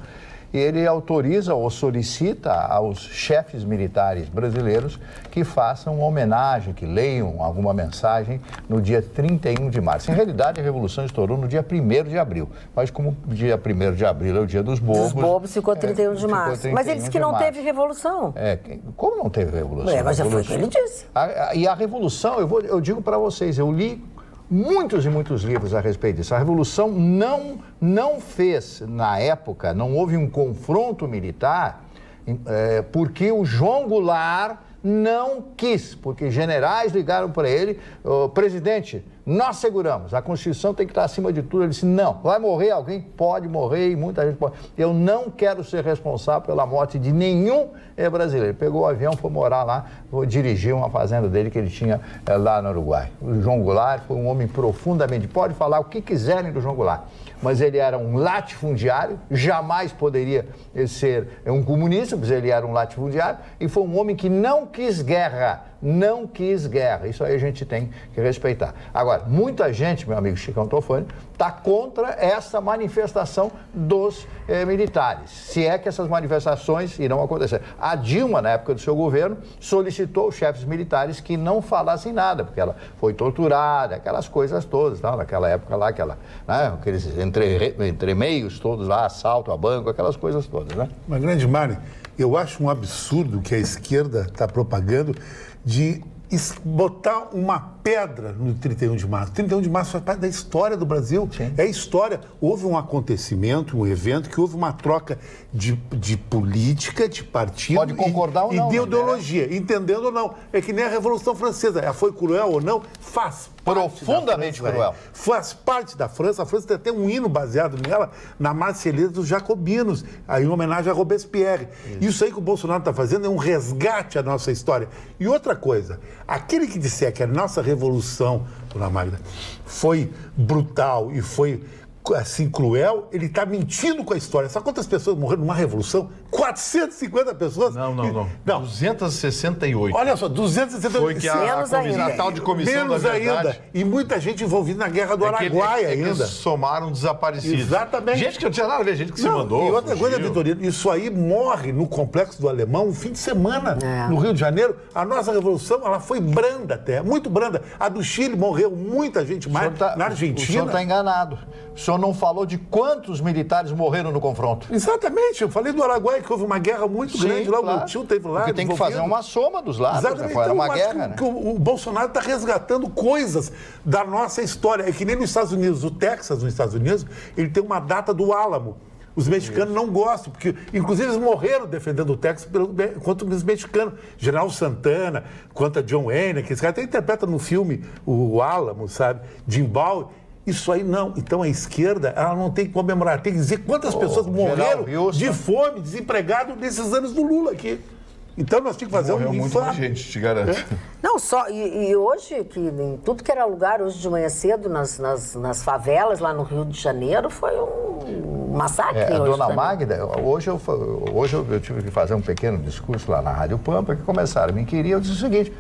e ele autoriza ou solicita aos chefes militares brasileiros que façam uma homenagem, que leiam alguma mensagem no dia 31 de março. Em realidade, a Revolução estourou no dia 1º de abril, mas como o dia 1º de abril é o dia dos bobos... Dos bobos ficou 31 de março. Mas ele disse que não teve revolução. Como não teve revolução? Mas já foi o que ele disse. E a revolução, eu digo para vocês, eu li muitos e muitos livros a respeito disso. A Revolução não fez, na época, não houve um confronto militar, porque o João Goulart não quis, porque generais ligaram para ele, presidente, nós seguramos, a Constituição tem que estar acima de tudo. Ele disse, não, vai morrer alguém? Pode morrer e muita gente pode. Eu não quero ser responsável pela morte de nenhum brasileiro. Ele pegou o avião, foi morar lá, dirigiu uma fazenda dele que ele tinha lá no Uruguai. O João Goulart foi um homem profundamente, pode falar o que quiserem do João Goulart, mas ele era um latifundiário, jamais poderia ser um comunista, mas ele era um latifundiário, e foi um homem que não quis guerra. não quis guerra. Isso aí a gente tem que respeitar. Agora, muita gente, meu amigo Chicão Tofani, está contra essa manifestação dos militares. Se é que essas manifestações irão acontecer. A Dilma, na época do seu governo, solicitou aos chefes militares que não falassem nada, porque ela foi torturada, aquelas coisas todas, tá? Naquela época lá, aqueles entremeios todos lá, assalto a banco, aquelas coisas todas, né? Mas, grande Mari, eu acho um absurdo que a esquerda está propagando de botar uma pedra no 31 de março. 31 de março faz parte da história do Brasil. Sim. É história. Houve um acontecimento, um evento, que houve uma troca de política, de partido. Pode concordar ou não. E de ideologia, né? Entendendo ou não. É que nem a Revolução Francesa. Ela foi cruel ou não, faz parte. Profundamente cruel. Faz parte da França. A França tem até um hino baseado nela, na Marselhesa dos Jacobinos, aí em homenagem a Robespierre. Isso aí que o Bolsonaro está fazendo é um resgate à nossa história. E outra coisa, aquele que disser que a nossa revolução, dona Magda, foi brutal e foi assim cruel, ele está mentindo com a história. Sabe quantas pessoas morreram numa revolução? 450 pessoas? Não. 268. Olha só, 268. Foi que a tal de comissão menos da verdade. ainda. E muita gente envolvida na Guerra do Araguaia ainda. Que somaram desaparecidos. Exatamente. Gente que não tinha nada a ver, gente que se mandou. E outra coisa, Vitorino, isso aí morre no Complexo do Alemão um fim de semana, no Rio de Janeiro. A nossa revolução, ela foi branda até, muito branda. A do Chile morreu muita gente mais. Na Argentina. O senhor está enganado. O senhor não falou de quantos militares morreram no confronto. Exatamente. Eu falei do Araguaia, que houve uma guerra muito grande lá. Claro. O meu tio teve lá. Porque tem que fazer uma soma dos lados. Exatamente. Era uma então, guerra, né? O Bolsonaro está resgatando coisas da nossa história. É que nem nos Estados Unidos. O Texas, nos Estados Unidos, ele tem uma data do Álamo. Os mexicanos não gostam, porque, inclusive, eles morreram defendendo o Texas contra os mexicanos. General Santana, contra John Wayne, que esse cara até interpreta no filme o Álamo, sabe? Jim Bauer. Isso aí não. Então a esquerda, ela não tem que comemorar, tem que dizer quantas pessoas morreram de fome, desempregado nesses anos do Lula aqui. Então nós tínhamos que fazer um muita gente, te garanto. Não, só. E hoje, que em tudo que era lugar, hoje de manhã cedo, nas favelas lá no Rio de Janeiro, foi um massacre. Dona Magda, hoje eu tive que fazer um pequeno discurso lá na Rádio Pampa, que começaram a me inquirir. Eu disse o seguinte: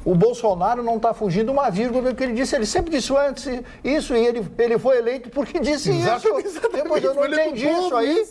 o Bolsonaro não está fugindo uma vírgula do que ele disse. Ele sempre disse antes isso, e ele foi eleito porque disse isso. Depois eu não entendi isso aí.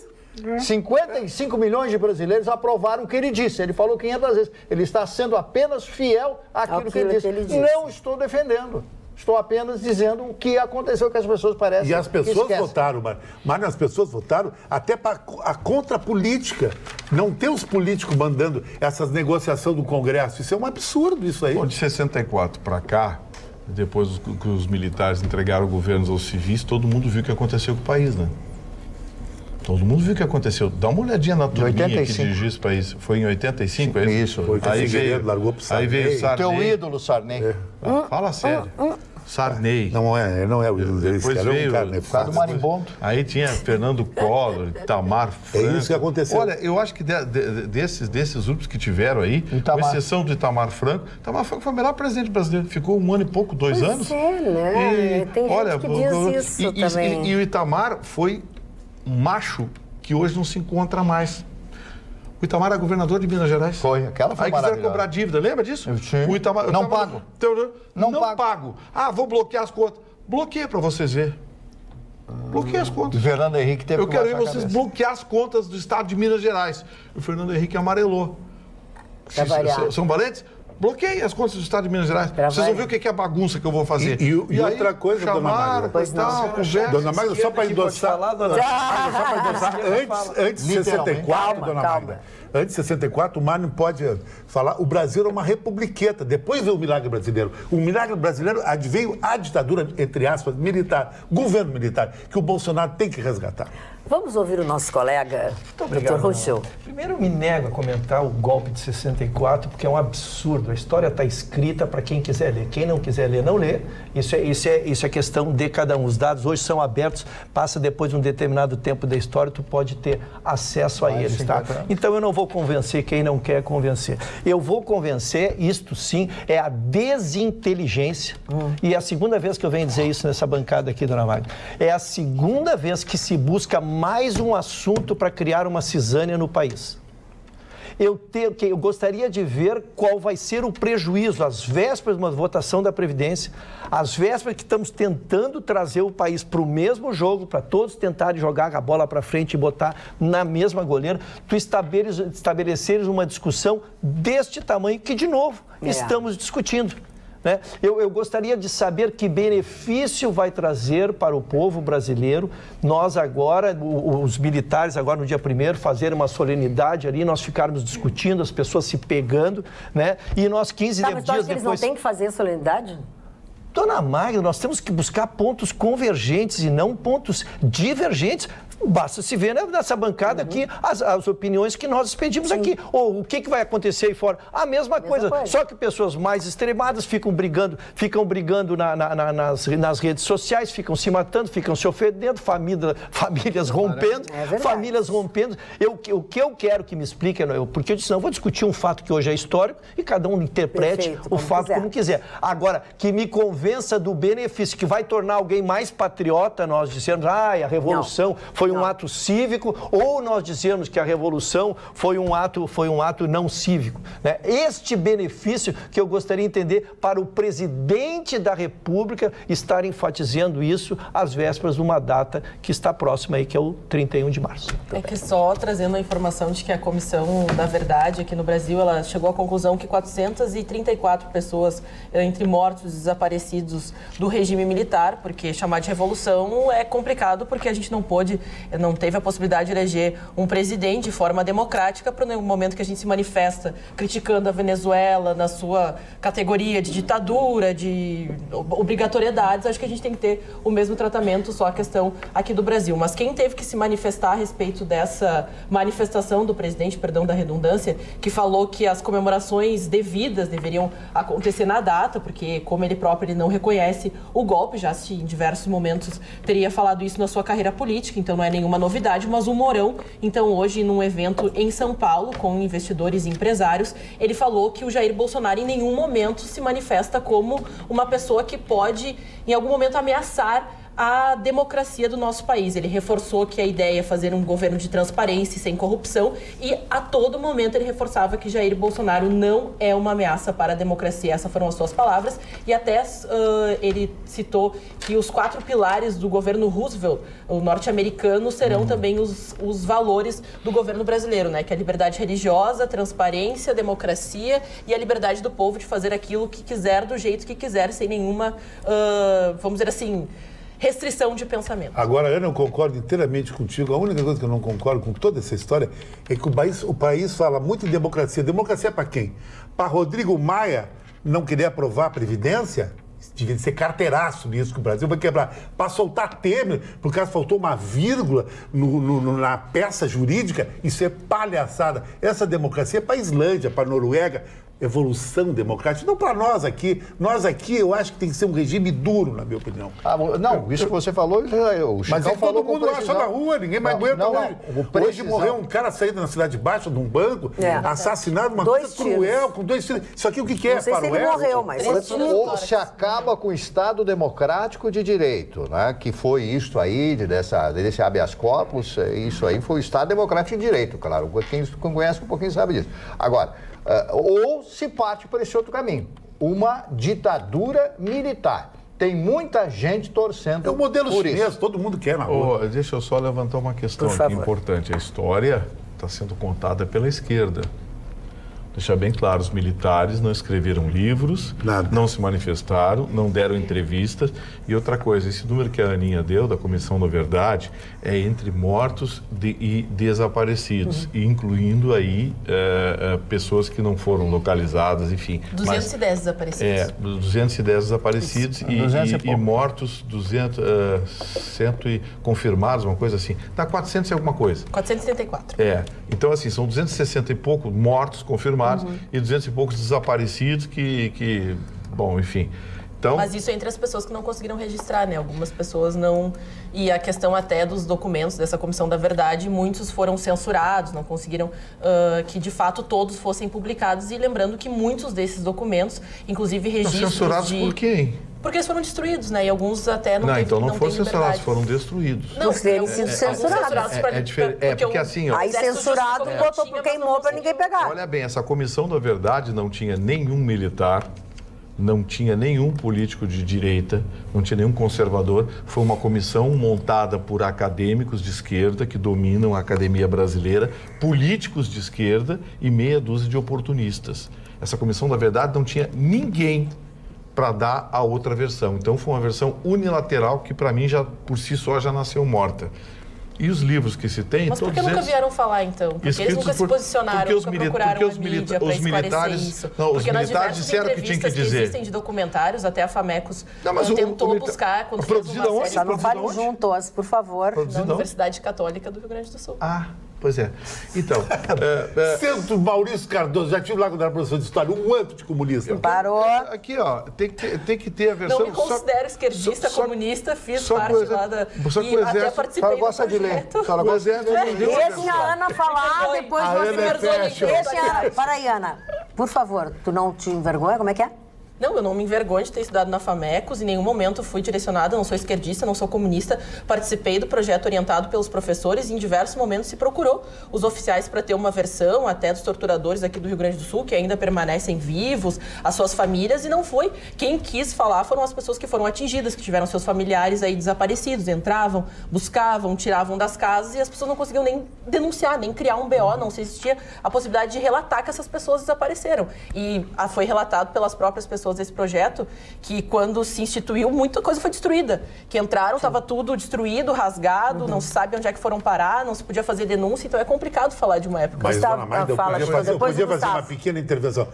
55 milhões de brasileiros aprovaram o que ele disse. Ele falou 500 vezes. Ele está sendo apenas fiel àquilo que ele disse. Não estou defendendo. Estou apenas dizendo o que aconteceu, que as pessoas parecem. E as pessoas votaram, mas as pessoas votaram até para a contrapolítica. Não ter os políticos mandando essas negociações do Congresso. Isso é um absurdo, isso aí. Bom, de 64 para cá, depois que os militares entregaram o governo aos civis, todo mundo viu o que aconteceu com o país, né? Todo mundo viu o que aconteceu. Dá uma olhadinha na turminha que dirigiu esse país. Foi em 85, é isso? Isso. Foi que Figueiredo largou pro Sarney. Aí veio o Sarney. Teu ídolo, Sarney. Fala sério. Sarney. Não é o ídolo dele. Depois veio o cara do marimbondo. Aí tinha Fernando Collor, Itamar Franco. É isso que aconteceu. Olha, eu acho que desses grupos que tiveram aí, com exceção do Itamar Franco foi o melhor presidente brasileiro. Ficou 1 ano e pouco, 2 anos. É, né? Tem gente que diz isso também. E o Itamar foi um macho que hoje não se encontra mais. O Itamar era governador de Minas Gerais. Foi, aquela foi maravilhosa. Aí quiseram cobrar dívida, lembra disso? Sim. O Itamar, não pago. Não pago. Ah, vou bloquear as contas. Bloqueia para vocês verem. Bloqueia as contas. O Fernando Henrique teve que Eu quero ver vocês bloquear as contas do estado de Minas Gerais. O Fernando Henrique amarelou. São valentes? Bloqueei as contas do estado de Minas Gerais. Vocês vão ver o que é a bagunça que eu vou fazer. E outra coisa, dona Magda. Dona Magda, só para endossar. Antes de 64, dona Magda. Antes de 64, o Mário não pode falar. O Brasil era uma republiqueta. Depois veio o milagre brasileiro. O milagre brasileiro veio a ditadura, entre aspas, militar, governo militar, que o Bolsonaro tem que resgatar. Vamos ouvir o nosso colega, Dr. Rousseau. Primeiro, eu me nego a comentar o golpe de 64, porque é um absurdo. A história está escrita para quem quiser ler. Quem não quiser ler, não lê. Isso é questão de cada um. Os dados hoje são abertos, passa depois de um determinado tempo da história, tu pode ter acesso a eles, tá? Então, eu não vou convencer quem não quer convencer. Eu vou convencer, isto sim, é a desinteligência. E é a segunda vez que eu venho dizer isso nessa bancada aqui, dona Magda. É a segunda vez que se busca mais um assunto para criar uma cisânia no país. eu gostaria de ver qual vai ser o prejuízo, às vésperas de uma votação da Previdência, às vésperas que estamos tentando trazer o país para o mesmo jogo, para todos tentarem jogar a bola para frente e botar na mesma goleira, tu estabeleceres uma discussão deste tamanho que, de novo, estamos discutindo. Né? Eu gostaria de saber que benefício vai trazer para o povo brasileiro nós agora, os militares agora no dia 1º, fazerem uma solenidade ali, nós ficarmos discutindo, as pessoas se pegando, né? E nós 15 dias depois... Eles não têm que fazer solenidade? Dona Magda, nós temos que buscar pontos convergentes e não pontos divergentes. Basta se ver nessa bancada aqui as opiniões que nós expedimos aqui. Ou o que vai acontecer aí fora? A mesma coisa. Só que pessoas mais extremadas ficam brigando nas redes sociais, ficam se matando, ficam se ofendendo, famílias rompendo, famílias rompendo. O que eu quero que me explique, porque eu disse, não, eu vou discutir um fato que hoje é histórico e cada um interprete o fato como quiser. Agora, que me convença do benefício que vai tornar alguém mais patriota, nós dizemos, a revolução foi um ato cívico, ou nós dizemos que a revolução foi um ato não cívico. Né? Este benefício que eu gostaria de entender para o presidente da República estar enfatizando isso às vésperas de uma data que está próxima aí, que é o 31 de março. É que só trazendo a informação de que a Comissão da Verdade aqui no Brasil, ela chegou à conclusão que 434 pessoas entre mortos e desaparecidos do regime militar, porque chamar de revolução é complicado, porque a gente não teve a possibilidade de eleger um presidente de forma democrática para no momento que a gente se manifesta criticando a Venezuela na sua categoria de ditadura, de obrigatoriedades, acho que a gente tem que ter o mesmo tratamento, só a questão aqui do Brasil. Mas quem teve que se manifestar a respeito dessa manifestação do presidente, perdão da redundância, que falou que as comemorações devidas deveriam acontecer na data, porque como ele próprio ele não reconhece o golpe, já se em diversos momentos teria falado isso na sua carreira política, então não é nenhuma novidade, mas o Mourão, então hoje num evento em São Paulo com investidores e empresários, ele falou que o Jair Bolsonaro em nenhum momento se manifesta como uma pessoa que pode em algum momento ameaçar a democracia do nosso país. Ele reforçou que a ideia é fazer um governo de transparência e sem corrupção e a todo momento ele reforçava que Jair Bolsonaro não é uma ameaça para a democracia. Essas foram as suas palavras e até ele citou que os 4 pilares do governo Roosevelt, o norte-americano, serão também os valores do governo brasileiro, né? Que é a liberdade religiosa, a transparência, a democracia e a liberdade do povo de fazer aquilo que quiser, do jeito que quiser, sem nenhuma, vamos dizer assim, restrição de pensamento. Agora, Ana, eu concordo inteiramente contigo. A única coisa que eu não concordo com toda essa história é que o país fala muito em democracia. Democracia para quem? Para Rodrigo Maia não querer aprovar a Previdência? Devia ser carteiraço nisso que o Brasil vai quebrar. Para soltar Temer, por causa faltou uma vírgula na peça jurídica, isso é palhaçada. Essa democracia é para a Islândia, para a Noruega, evolução democrática. Não para nós aqui. Nós aqui, eu acho que tem que ser um regime duro, na minha opinião. Não, isso que você falou, o mas Chicão falou todo mundo acha na rua, ninguém mais aguenta hoje. Hoje morreu um cara saído na Cidade Baixa de um banco, assassinado, uma coisa cruel, com 2 tiros. Isso aqui o que é? Não sei se ele morreu, mas... Ou se acaba com o Estado democrático de direito, né? Que foi isto aí, desse habeas corpus, isso aí foi o Estado democrático de direito, claro. Quem conhece um pouquinho sabe disso. Agora, ou se parte por esse outro caminho, uma ditadura militar. Tem muita gente torcendo por isso. É o modelo chinês, todo mundo quer na rua. Deixa eu só levantar uma questão aqui importante. A história está sendo contada pela esquerda. Deixar bem claro, os militares não escreveram livros, não se manifestaram, não deram entrevistas. E outra coisa, esse número que a Aninha deu, da Comissão da Verdade, é entre mortos e desaparecidos, incluindo aí pessoas que não foram localizadas, enfim. 210 desaparecidos. 210 desaparecidos e mortos, 100 e confirmados, uma coisa assim. Dá 400 e alguma coisa. 474. Então assim, são 260 e pouco mortos confirmados e 200 e poucos desaparecidos que bom, enfim. Então... Mas isso é entre as pessoas que não conseguiram registrar, né? Algumas pessoas não... E a questão até dos documentos dessa Comissão da Verdade, muitos foram censurados, não conseguiram que, de fato, todos fossem publicados. E lembrando que muitos desses documentos, inclusive registros censurados por quem? Porque eles foram destruídos, né? E alguns até não então não foram têm censurados, liberdade. foram destruídos. Não, Por terem sido censurados. É diferente. É porque assim, ó, Aí censurado, botou pro queimou para ninguém pegar. olha bem, essa Comissão da Verdade não tinha nenhum militar, não tinha nenhum político de direita, não tinha nenhum conservador. Foi uma comissão montada por acadêmicos de esquerda que dominam a academia brasileira, políticos de esquerda e meia dúzia de oportunistas. Essa Comissão da Verdade não tinha ninguém para dar a outra versão. Então foi uma versão unilateral que para mim já por si só já nasceu morta. E os livros que se tem, mas por todos que nunca eles vieram falar, então? Porque eles nunca se posicionaram, nunca procuraram a mídia para esclarecer isso. Não, porque os militares disseram que tinha que dizer. Existem de documentários, até a Famecos mas tentou buscar, quando fez uma série... Só não falem juntos, por favor. Na Universidade Católica do Rio Grande do Sul. Pois é. Então... Centro Maurício Cardoso, já tive lá quando era professor de história, um anticomunista. Parou. Aqui, ó, tem que ter a versão... Não me considero esquerdista, comunista, fiz parte lá da... E até participei do gosta de ler. Deixa a Ana falar, depois você Deixa. Para aí, Ana. Por favor, tu não te envergonha? Como é que é? Não, eu não me envergonho de ter estudado na Famecos, em nenhum momento fui direcionada, não sou esquerdista, não sou comunista, participei do projeto orientado pelos professores e em diversos momentos se procurou os oficiais para ter uma versão, até dos torturadores aqui do Rio Grande do Sul, que ainda permanecem vivos, as suas famílias, e não foi. Quem quis falar foram as pessoas que foram atingidas, que tiveram seus familiares aí desaparecidos, entravam, buscavam, tiravam das casas e as pessoas não conseguiam nem denunciar, nem criar um BO, não se existia a possibilidade de relatar que essas pessoas desapareceram. E foi relatado pelas próprias pessoas desse projeto que quando se instituiu, muita coisa foi destruída. Que entraram, estava tudo destruído, rasgado, não se sabe onde é que foram parar, não se podia fazer denúncia, então é complicado falar de uma época. Mas, dona Magda, eu podia fazer uma pequena intervenção.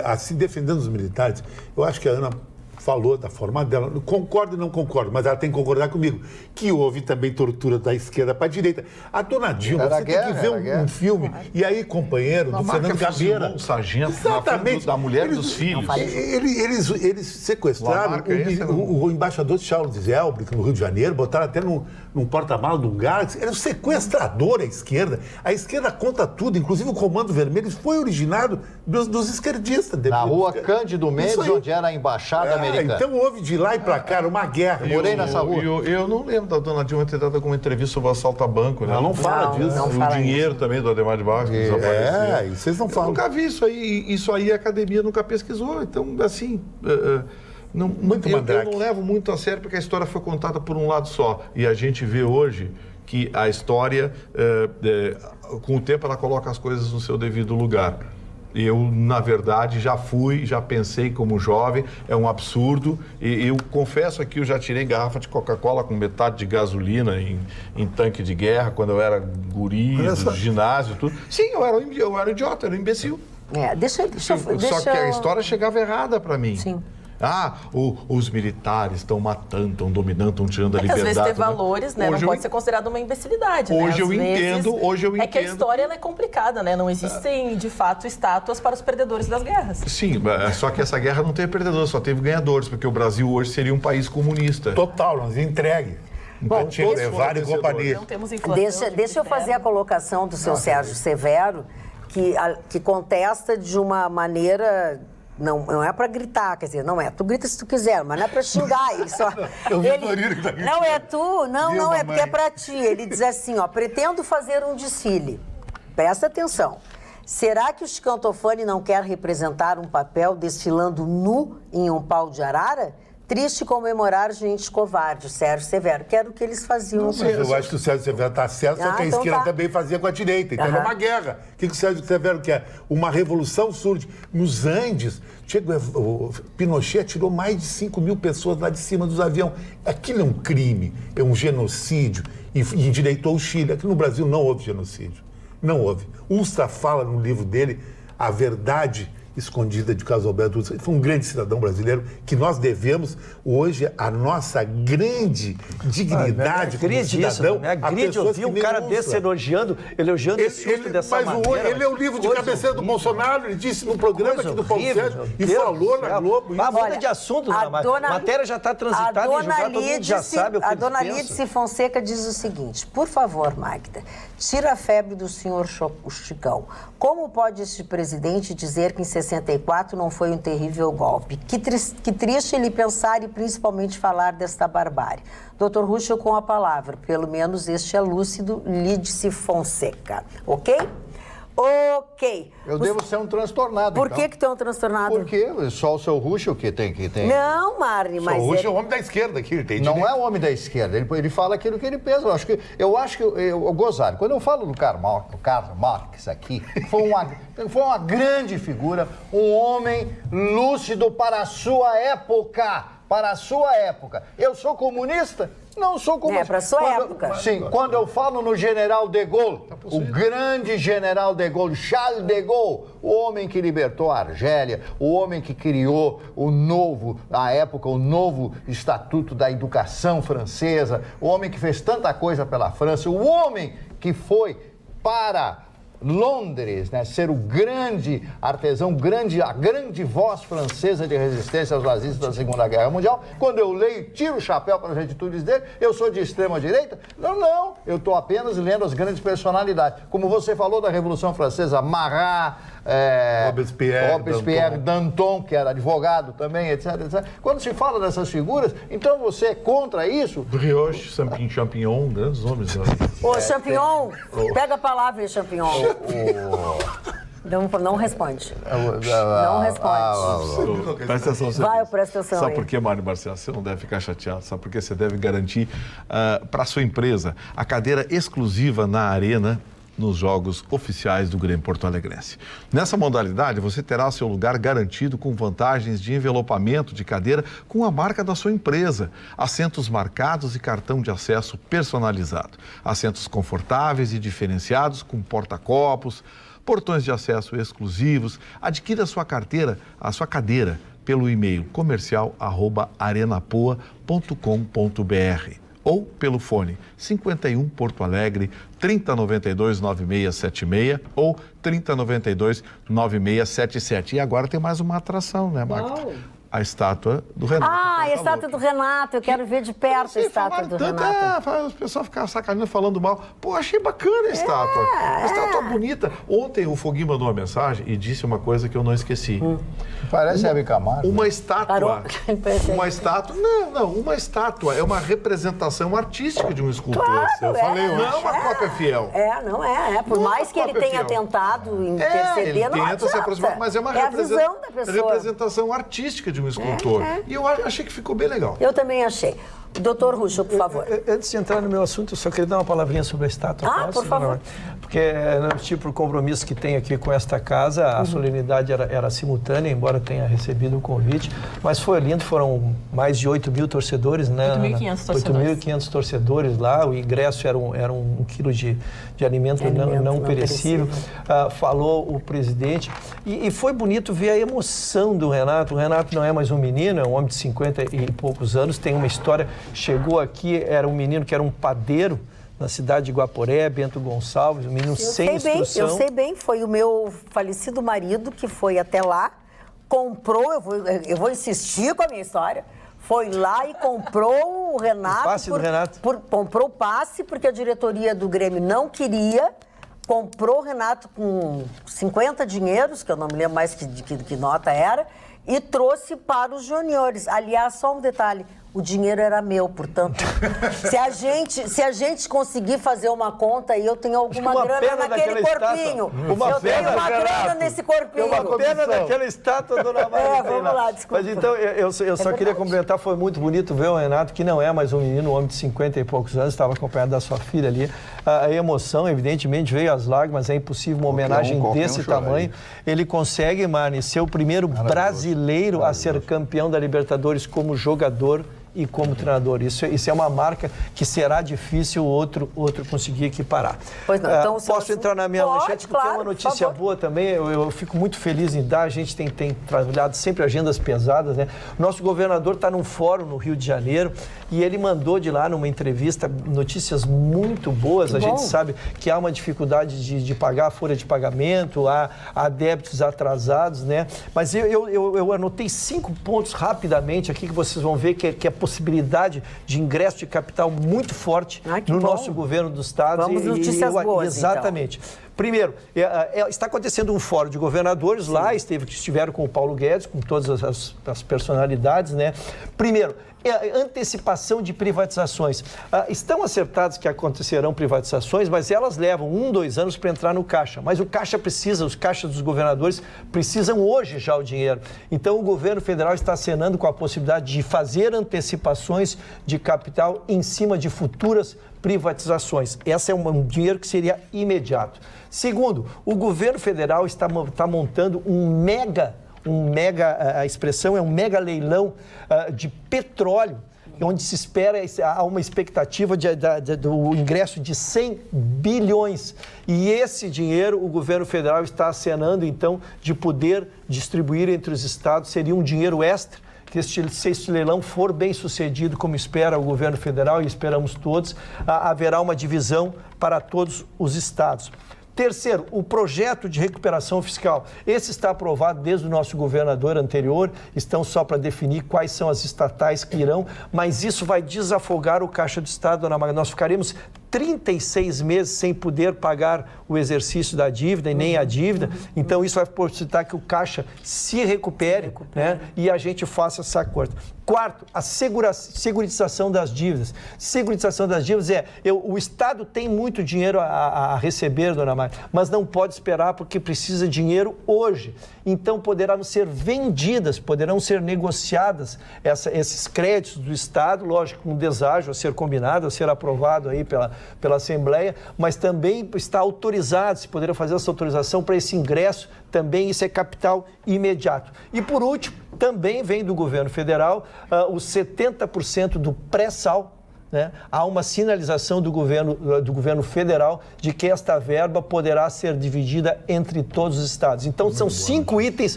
Assim, defendendo os militares, eu acho que a Ana falou da forma dela, concordo e não concordo, mas ela tem que concordar comigo, que houve também tortura da esquerda para a direita. A dona Dilma, você tem que ver um filme, e aí, companheiro, do Fernando Gabeira. Um sargento exatamente, da mulher e dos filhos. Eles sequestraram o embaixador de Charles Elbrick no Rio de Janeiro, botaram até num porta-malas de um Galaxy. Era um sequestrador à esquerda. A esquerda conta tudo, inclusive o Comando Vermelho foi originado dos esquerdistas. Na rua Cândido Mendes, onde era a embaixada americana. Então houve de lá e pra cá uma guerra. Morei nessa rua. Eu não lembro da dona Dilma ter dado alguma entrevista sobre o assalto a banco, né? Ela não fala disso. O dinheiro também do Ademar de Barros que desapareceu. E vocês não falam. Eu nunca vi isso aí. Isso aí a academia nunca pesquisou. Então, assim... eu não levo muito a sério porque a história foi contada por um lado só. E a gente vê hoje que a história, com o tempo, ela coloca as coisas no seu devido lugar. Eu, na verdade, já pensei como jovem, é um absurdo. E eu confesso aqui, eu já tirei garrafa de Coca-Cola com metade de gasolina em tanque de guerra, quando eu era guri, no ginásio, tudo. Sim, eu era idiota, eu era imbecil. Só que a história chegava errada para mim. Sim. Os militares estão matando, estão dominando, estão tirando a liberdade. Às vezes ter valores, né? Não pode ser considerado uma imbecilidade. Hoje eu entendo. É que a história ela é complicada, né? Não existem, de fato, estátuas para os perdedores das guerras. Sim, só que essa guerra não teve perdedores, só teve ganhadores, porque o Brasil hoje seria um país comunista. Total, nós entregue. Então tinha que levar em companhia. Deixa eu fazer a colocação do seu Sérgio Severo, que contesta de uma maneira... Não é para gritar, quer dizer, não é. Tu grita se tu quiser, mas não é para xingar. Ele só. Não é tu, não é porque é para ti. Ele diz assim, ó, pretendo fazer um desfile. Presta atenção. Será que o Chicantofani não quer representar um papel desfilando nu em um pau de arara? Triste comemorar gente covarde, Sérgio Severo, que era o que eles faziam. Eu acho que o Sérgio Severo está certo, só que a esquerda também fazia com a direita. Então era uma guerra. O que o Sérgio Severo quer? Uma revolução surge. Nos Andes, o Pinochet tirou mais de 5 mil pessoas lá de cima dos aviões. Aquilo é um crime, é um genocídio. E endireitou o Chile. Aqui no Brasil não houve genocídio. Não houve. Ustra fala no livro dele A Verdade Escondida de Carlos Alberto Ustra. Foi um grande cidadão brasileiro que nós devemos hoje a nossa grande dignidade como cidadão. Agride ouvir um cara desse elogiando o susto dessa maneira. Mas ele é o livro de cabeceira do Bolsonaro, ele disse no programa aqui do Paulo Sérgio e falou na Globo. Muda de assunto, a matéria já está transitada e já todo mundo já sabe o que eles pensam. A dona Lídice Fonseca diz o seguinte, por favor, Magda, tira a febre do senhor Chicão. Como pode este presidente dizer que em 64 não foi um terrível golpe. Que triste ele pensar e principalmente falar desta barbárie. Dr. Ruschel, com a palavra, pelo menos este é lúcido, Lídice Fonseca. Ok? Ok. Eu devo ser um transtornado, Por então. que tu é um transtornado? Porque só o seu Ruschel que tem. Não, Marne, mas... O Ruschel é o homem da esquerda aqui, entende? Não é o homem da esquerda, ele fala aquilo que ele pensa. Eu acho que Gozar, quando eu falo do Karl Marx aqui, foi uma grande figura, um homem lúcido para a sua época. Para a sua época. Eu sou comunista? Não sou comunista. Para a sua época. Sim, quando eu falo no general de Gaulle, o grande general de Gaulle, Charles de Gaulle, o homem que libertou a Argélia, o homem que criou o novo Estatuto da Educação Francesa, o homem que fez tanta coisa pela França, o homem que foi para Londres, né, ser o grande artesão, a grande voz francesa de resistência aos nazistas da Segunda Guerra Mundial. Quando eu leio e tiro o chapéu para as atitudes dele, eu sou de extrema direita? Não, eu estou apenas lendo as grandes personalidades. Como você falou da Revolução Francesa, Marat, Robespierre, Danton, que era advogado também, etc. Quando se fala dessas figuras, então você é contra isso? Brioche, Champignon, grandes nomes. Ô, Champignon, pega a palavra aí, Champignon. Não responde. Não responde. Presta atenção. Vai, presta atenção. Sabe aí. por que, Mário Marcelo? Você não deve ficar chateado. Sabe por que você deve garantir para a sua empresa a cadeira exclusiva na Arena nos jogos oficiais do Grêmio Porto Alegrense. Nessa modalidade, você terá seu lugar garantido com vantagens de envelopamento de cadeira com a marca da sua empresa, assentos marcados e cartão de acesso personalizado, assentos confortáveis e diferenciados com porta-copos, portões de acesso exclusivos. Adquira a sua cadeira pelo e-mail comercial@arenapoa.com.br ou pelo fone 51 Porto Alegre 3092-9676 ou 3092-9677. E agora tem mais uma atração, né, Magda? A estátua do Renato. A estátua do Renato, eu quero ver de perto a estátua do Renato. O pessoal ficava sacaneando, falando mal. Pô, achei bacana a estátua. A estátua bonita. Ontem o Foguinho mandou uma mensagem e disse uma coisa que eu não esqueci. Parece Hebe Camargo. Uma estátua. Uma estátua. Não, uma estátua é uma representação artística de um escultor. Claro, eu falei, não é uma cópia fiel. Não é. Por mais que ele tenha tentado interceder, não tenta se aproximar, mas é uma a visão da pessoa. representação artística de um escultor. E eu achei que ficou bem legal. Eu também achei. Doutor Ruschel, por favor. Antes de entrar no meu assunto, eu só queria dar uma palavrinha sobre a estátua. Por favor. Porque no tipo de compromisso que tem aqui com esta casa, a solenidade era simultânea, embora tenha recebido o convite, mas foi lindo, foram mais de 8 mil torcedores, né? 8.500 torcedores. 8.500 torcedores lá, o ingresso era um quilo de alimento não perecível. Falou o presidente, e foi bonito ver a emoção do Renato. O Renato não é mais um menino, é um homem de 50 e poucos anos, tem uma história. Chegou aqui, era um menino que era um padeiro na cidade de Guaporé, Bento Gonçalves, um menino sem instrução. Eu sei bem, foi o meu falecido marido que foi até lá, comprou, eu vou insistir com a minha história, foi lá e comprou o Renato. O passe do Renato. Comprou o passe porque a diretoria do Grêmio não queria, comprou o Renato com 50 dinheiros, que eu não me lembro mais que nota era, e trouxe para os juniores. Aliás, só um detalhe, o dinheiro era meu, portanto, se a gente conseguir fazer uma conta e eu tenho alguma grana naquele corpinho, eu tenho uma grana nesse corpinho. Uma pena daquela estátua, dona Maria. Vamos lá, desculpa. Mas então, eu só queria complementar, foi muito bonito ver o Renato, que não é mais um menino, um homem de 50 e poucos anos, estava acompanhado da sua filha ali. A emoção, evidentemente, veio às lágrimas, é impossível uma homenagem desse tamanho. Ele consegue, Marne, ser o primeiro brasileiro a ser campeão da Libertadores como jogador e como treinador. Isso é uma marca que será difícil outro conseguir equiparar. Pois não, então, posso entrar na minha manchete, porque é uma notícia boa também. Eu fico muito feliz em dar. A gente tem trabalhado sempre agendas pesadas, né? Nosso governador está num fórum no Rio de Janeiro e ele mandou de lá, numa entrevista, notícias muito boas. A gente sabe que há uma dificuldade de pagar a folha de pagamento, há débitos atrasados, né? Mas eu anotei 5 pontos rapidamente aqui que vocês vão ver que é possibilidade de ingresso de capital muito forte no nosso governo do Estado. Vamos notícias boas, exatamente. Então. Primeiro, está acontecendo um fórum de governadores lá, estiveram com o Paulo Guedes, com todas as personalidades, né? Primeiro, antecipação de privatizações. Estão acertados que acontecerão privatizações, mas elas levam 1, 2 anos para entrar no caixa. Mas o caixa precisa, os caixas dos governadores precisam hoje já o dinheiro. Então o governo federal está acenando com a possibilidade de fazer antecipações de capital em cima de futuras privatizações. Esse é um dinheiro que seria imediato. Segundo, o governo federal está montando a expressão é um mega leilão de petróleo, onde se espera, há uma expectativa do ingresso de 100 bilhões. E esse dinheiro o governo federal está acenando, então, de poder distribuir entre os estados. Seria um dinheiro extra, que se este leilão for bem sucedido, como espera o governo federal e esperamos todos, haverá uma divisão para todos os estados. Terceiro, o projeto de recuperação fiscal. Esse está aprovado desde o nosso governador anterior, estão só para definir quais são as estatais que irão, mas isso vai desafogar o Caixa do Estado, dona Maga. Nós ficaremos 36 meses sem poder pagar o exercício da dívida e nem a dívida, então isso vai possibilitar que o Caixa se recupere. Né? E a gente faça essa acordo. Quarto, a seguritização das dívidas. Seguritização das dívidas o Estado tem muito dinheiro a receber, dona Maria, mas não pode esperar porque precisa de dinheiro hoje. Então poderão ser vendidas, poderão ser negociadas esses créditos do Estado, lógico, com um deságio a ser combinado, a ser aprovado aí pela Assembleia, mas também está autorizado, se poderia fazer essa autorização para esse ingresso, também isso é capital imediato. E por último, também vem do governo federal os 70% do pré-sal. Né? Há uma sinalização do governo federal de que esta verba poderá ser dividida entre todos os estados. Então, são 5 itens,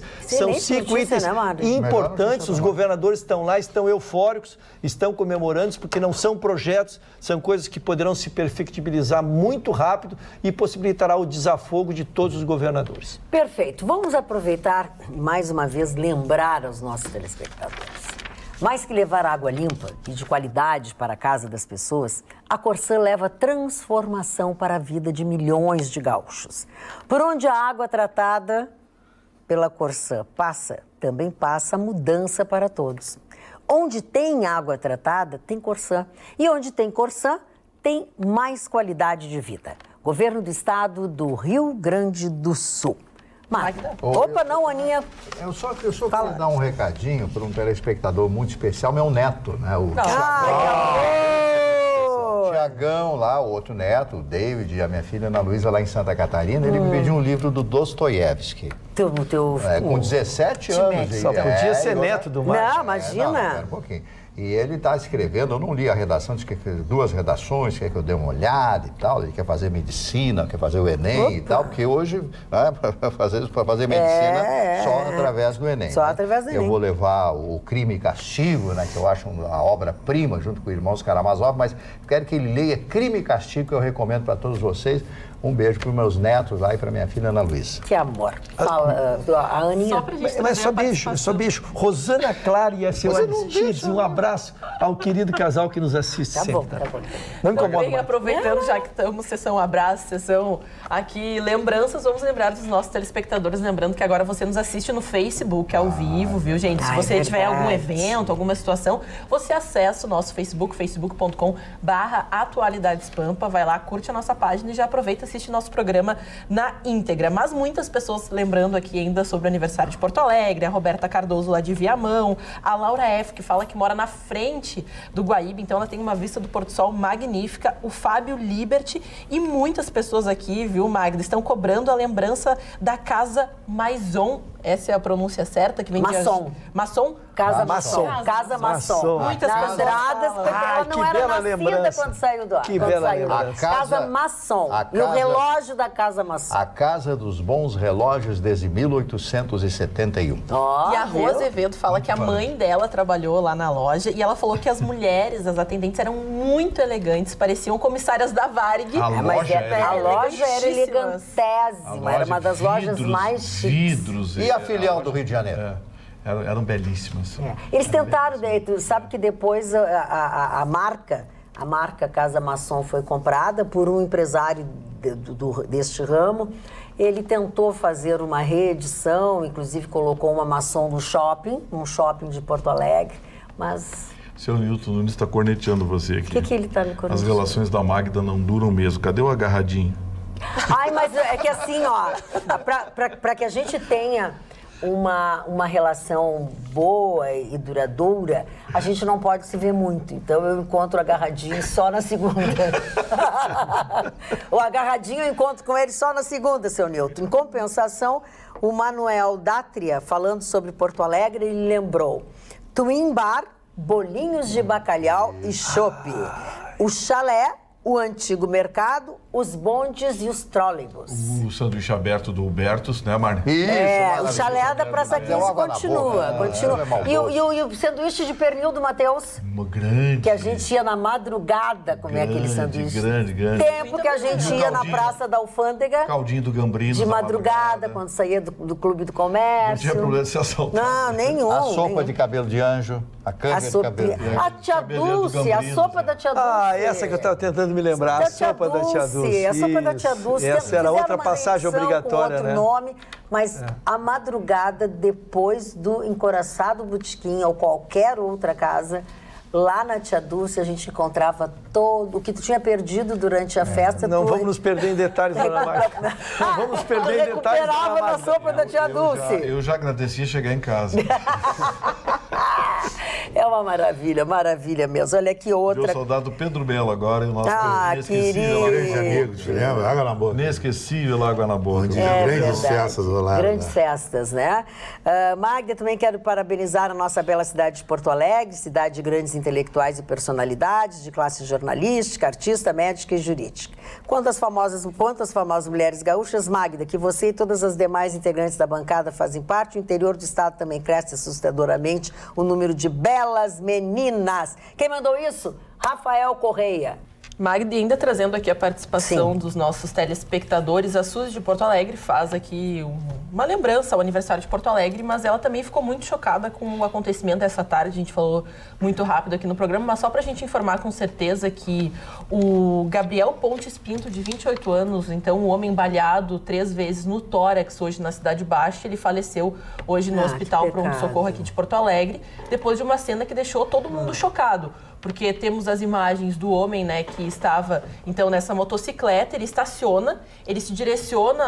importantes. Os governadores estão lá, estão eufóricos, estão comemorando, porque não são projetos, são coisas que poderão se perfectibilizar muito rápido e possibilitará o desafogo de todos os governadores. Perfeito. Vamos aproveitar e, mais uma vez, lembrar aos nossos telespectadores. Mais que levar água limpa e de qualidade para a casa das pessoas, a Corsã leva transformação para a vida de milhões de gaúchos. Por onde a água tratada pela Corsã passa, também passa a mudança para todos. Onde tem água tratada, tem Corsã. E onde tem Corsã, tem mais qualidade de vida. Governo do Estado do Rio Grande do Sul. Magda. Opa, não, Aninha. Eu só quero dar um recadinho para um telespectador muito especial, meu neto, né? O Tiagão lá, o outro neto, o David, e a minha filha Ana Luísa lá em Santa Catarina, ele me pediu um livro do Dostoiévski. Com 17 anos. Só podia ser neto do Márcio. Não, imagina. Pera um pouquinho. E ele está escrevendo, eu não li a redação, diz que 2 redações, quer que eu dê uma olhada e tal, ele quer fazer medicina, quer fazer o Enem e tal, porque hoje, né, para fazer medicina só através do Enem. Só através do Enem. Eu vou levar o Crime e Castigo, né, que eu acho a obra-prima, junto com o Irmãos Karamazov, mas quero que ele leia Crime e Castigo, que eu recomendo para todos vocês. Um beijo para os meus netos lá e para minha filha Ana Luísa. Que amor. Fala, a Aninha. Mas só beijo. Rosana Clara e a seu Aristides, um abraço ao querido casal que nos assiste Tá sempre. bom, tá bom. Não incomoda mais. Aproveitando, já que estamos, sessão abraço, sessão aqui, lembranças, vamos lembrar dos nossos telespectadores, lembrando que agora você nos assiste no Facebook, ao vivo, viu, gente? Se você tiver algum evento, alguma situação, você acessa o nosso Facebook, facebook.com/atualidadespampa, vai lá, curte a nossa página e já aproveita assiste nosso programa na íntegra. Mas muitas pessoas lembrando aqui ainda sobre o aniversário de Porto Alegre, a Roberta Cardoso lá de Viamão, a Laura F, que fala que mora na frente do Guaíba, então ela tem uma vista do Porto Sol magnífica, o Fábio Liberty e muitas pessoas aqui, viu, Magda, estão cobrando a lembrança da Casa Maison. Essa é a pronúncia certa que vem Maçom. Maçom? Casa Maçom. Casa Maçom. Muitas Pedradas, porque ela não era nascida lembrança. quando saiu do ar. Que bela lembrança. Casa Maçom. E o relógio da Casa Maçom. A Casa dos Bons Relógios desde 1871. E a Rose Azevedo fala que a mãe dela trabalhou lá na loja e ela falou que as mulheres, as atendentes, eram muito elegantes, pareciam comissárias da Varig. A loja era elegantésima, era uma das lojas mais chiques. Vidros. E a filial do Rio de Janeiro? Eram belíssimas. Eles tentaram, tu sabe que depois a marca Casa Maçom foi comprada por um empresário deste ramo. Ele tentou fazer uma reedição, inclusive colocou uma maçom no shopping, um shopping de Porto Alegre, mas... Seu Nilton Nunes está corneteando você aqui. O que ele está me corneteando? As relações da Magda não duram mesmo. Cadê o agarradinho? Ai, mas é que assim, ó, para que a gente tenha uma relação boa e duradoura, a gente não pode se ver muito. Então eu encontro o agarradinho só na segunda. O agarradinho eu encontro com ele só na segunda, seu Nilton. Em compensação, o Manuel Dátria, falando sobre Porto Alegre, ele lembrou Twin Bar, bolinhos de bacalhau e chopp. O chalé, o antigo mercado, os bondes e os trólebus. O sanduíche aberto do Hubertus, né, Marne? Isso, O chalé da Praça 15 continua. E o sanduíche de pernil do Matheus? Uma grande. Que a gente ia na madrugada comer aquele sanduíche. Grande. Tempo que a gente ia na Praça da Alfândega. Caldinho do Gambrino. De madrugada, quando saía do Clube do Comércio. Não tinha problema de ser assaltado. Não, nenhum. A sopa de cabelo de anjo, a canga de cabelo de anjo. A tia Dulce, a sopa da tia Dulce. Ah, essa que eu estava tentando me lembrar, a sopa da tia Dulce. A sopa da tia Dulce. Essa era outra uma passagem reedição obrigatória, com outro né? nome, mas a madrugada depois do Encoraçado Botequim ou qualquer outra casa, lá na tia Dulce a gente encontrava todo o que tu tinha perdido durante a festa. Não vamos nos perder em detalhes, dona Magda. Não vamos perder em detalhes, dona Recuperava na Magda. sopa da tia Dulce. Eu já agradeci chegar em casa. É uma maravilha, maravilha mesmo. Olha aqui outra. Meu soldado Pedro Belo agora e o nosso querido. Grande amigo, te lembra? Água na boca. Inesquecível água na boca. Grandes festas do lado. Grandes festas, né? Magda, também quero parabenizar a nossa bela cidade de Porto Alegre, cidade de grandes intelectuais e personalidades, de classe jornalística, artista, médica e jurídica. Quantas famosas mulheres gaúchas, Magda, que você e todas as demais integrantes da bancada fazem parte, o interior do estado também cresce assustadoramente o número de belas meninas. Quem mandou isso? Rafael Correia. Magda, ainda trazendo aqui a participação dos nossos telespectadores, a Suzy de Porto Alegre faz aqui uma lembrança ao aniversário de Porto Alegre, mas ela também ficou muito chocada com o acontecimento dessa tarde. A gente falou muito rápido aqui no programa, mas só pra gente informar com certeza que o Gabriel Pontes Pinto, de 28 anos, então um homem baleado 3 vezes no tórax hoje na Cidade Baixa, ele faleceu hoje no Hospital Pronto-Socorro aqui de Porto Alegre, depois de uma cena que deixou todo mundo chocado. Porque temos as imagens do homem, né, que estava, então, nessa motocicleta, ele estaciona, ele se direciona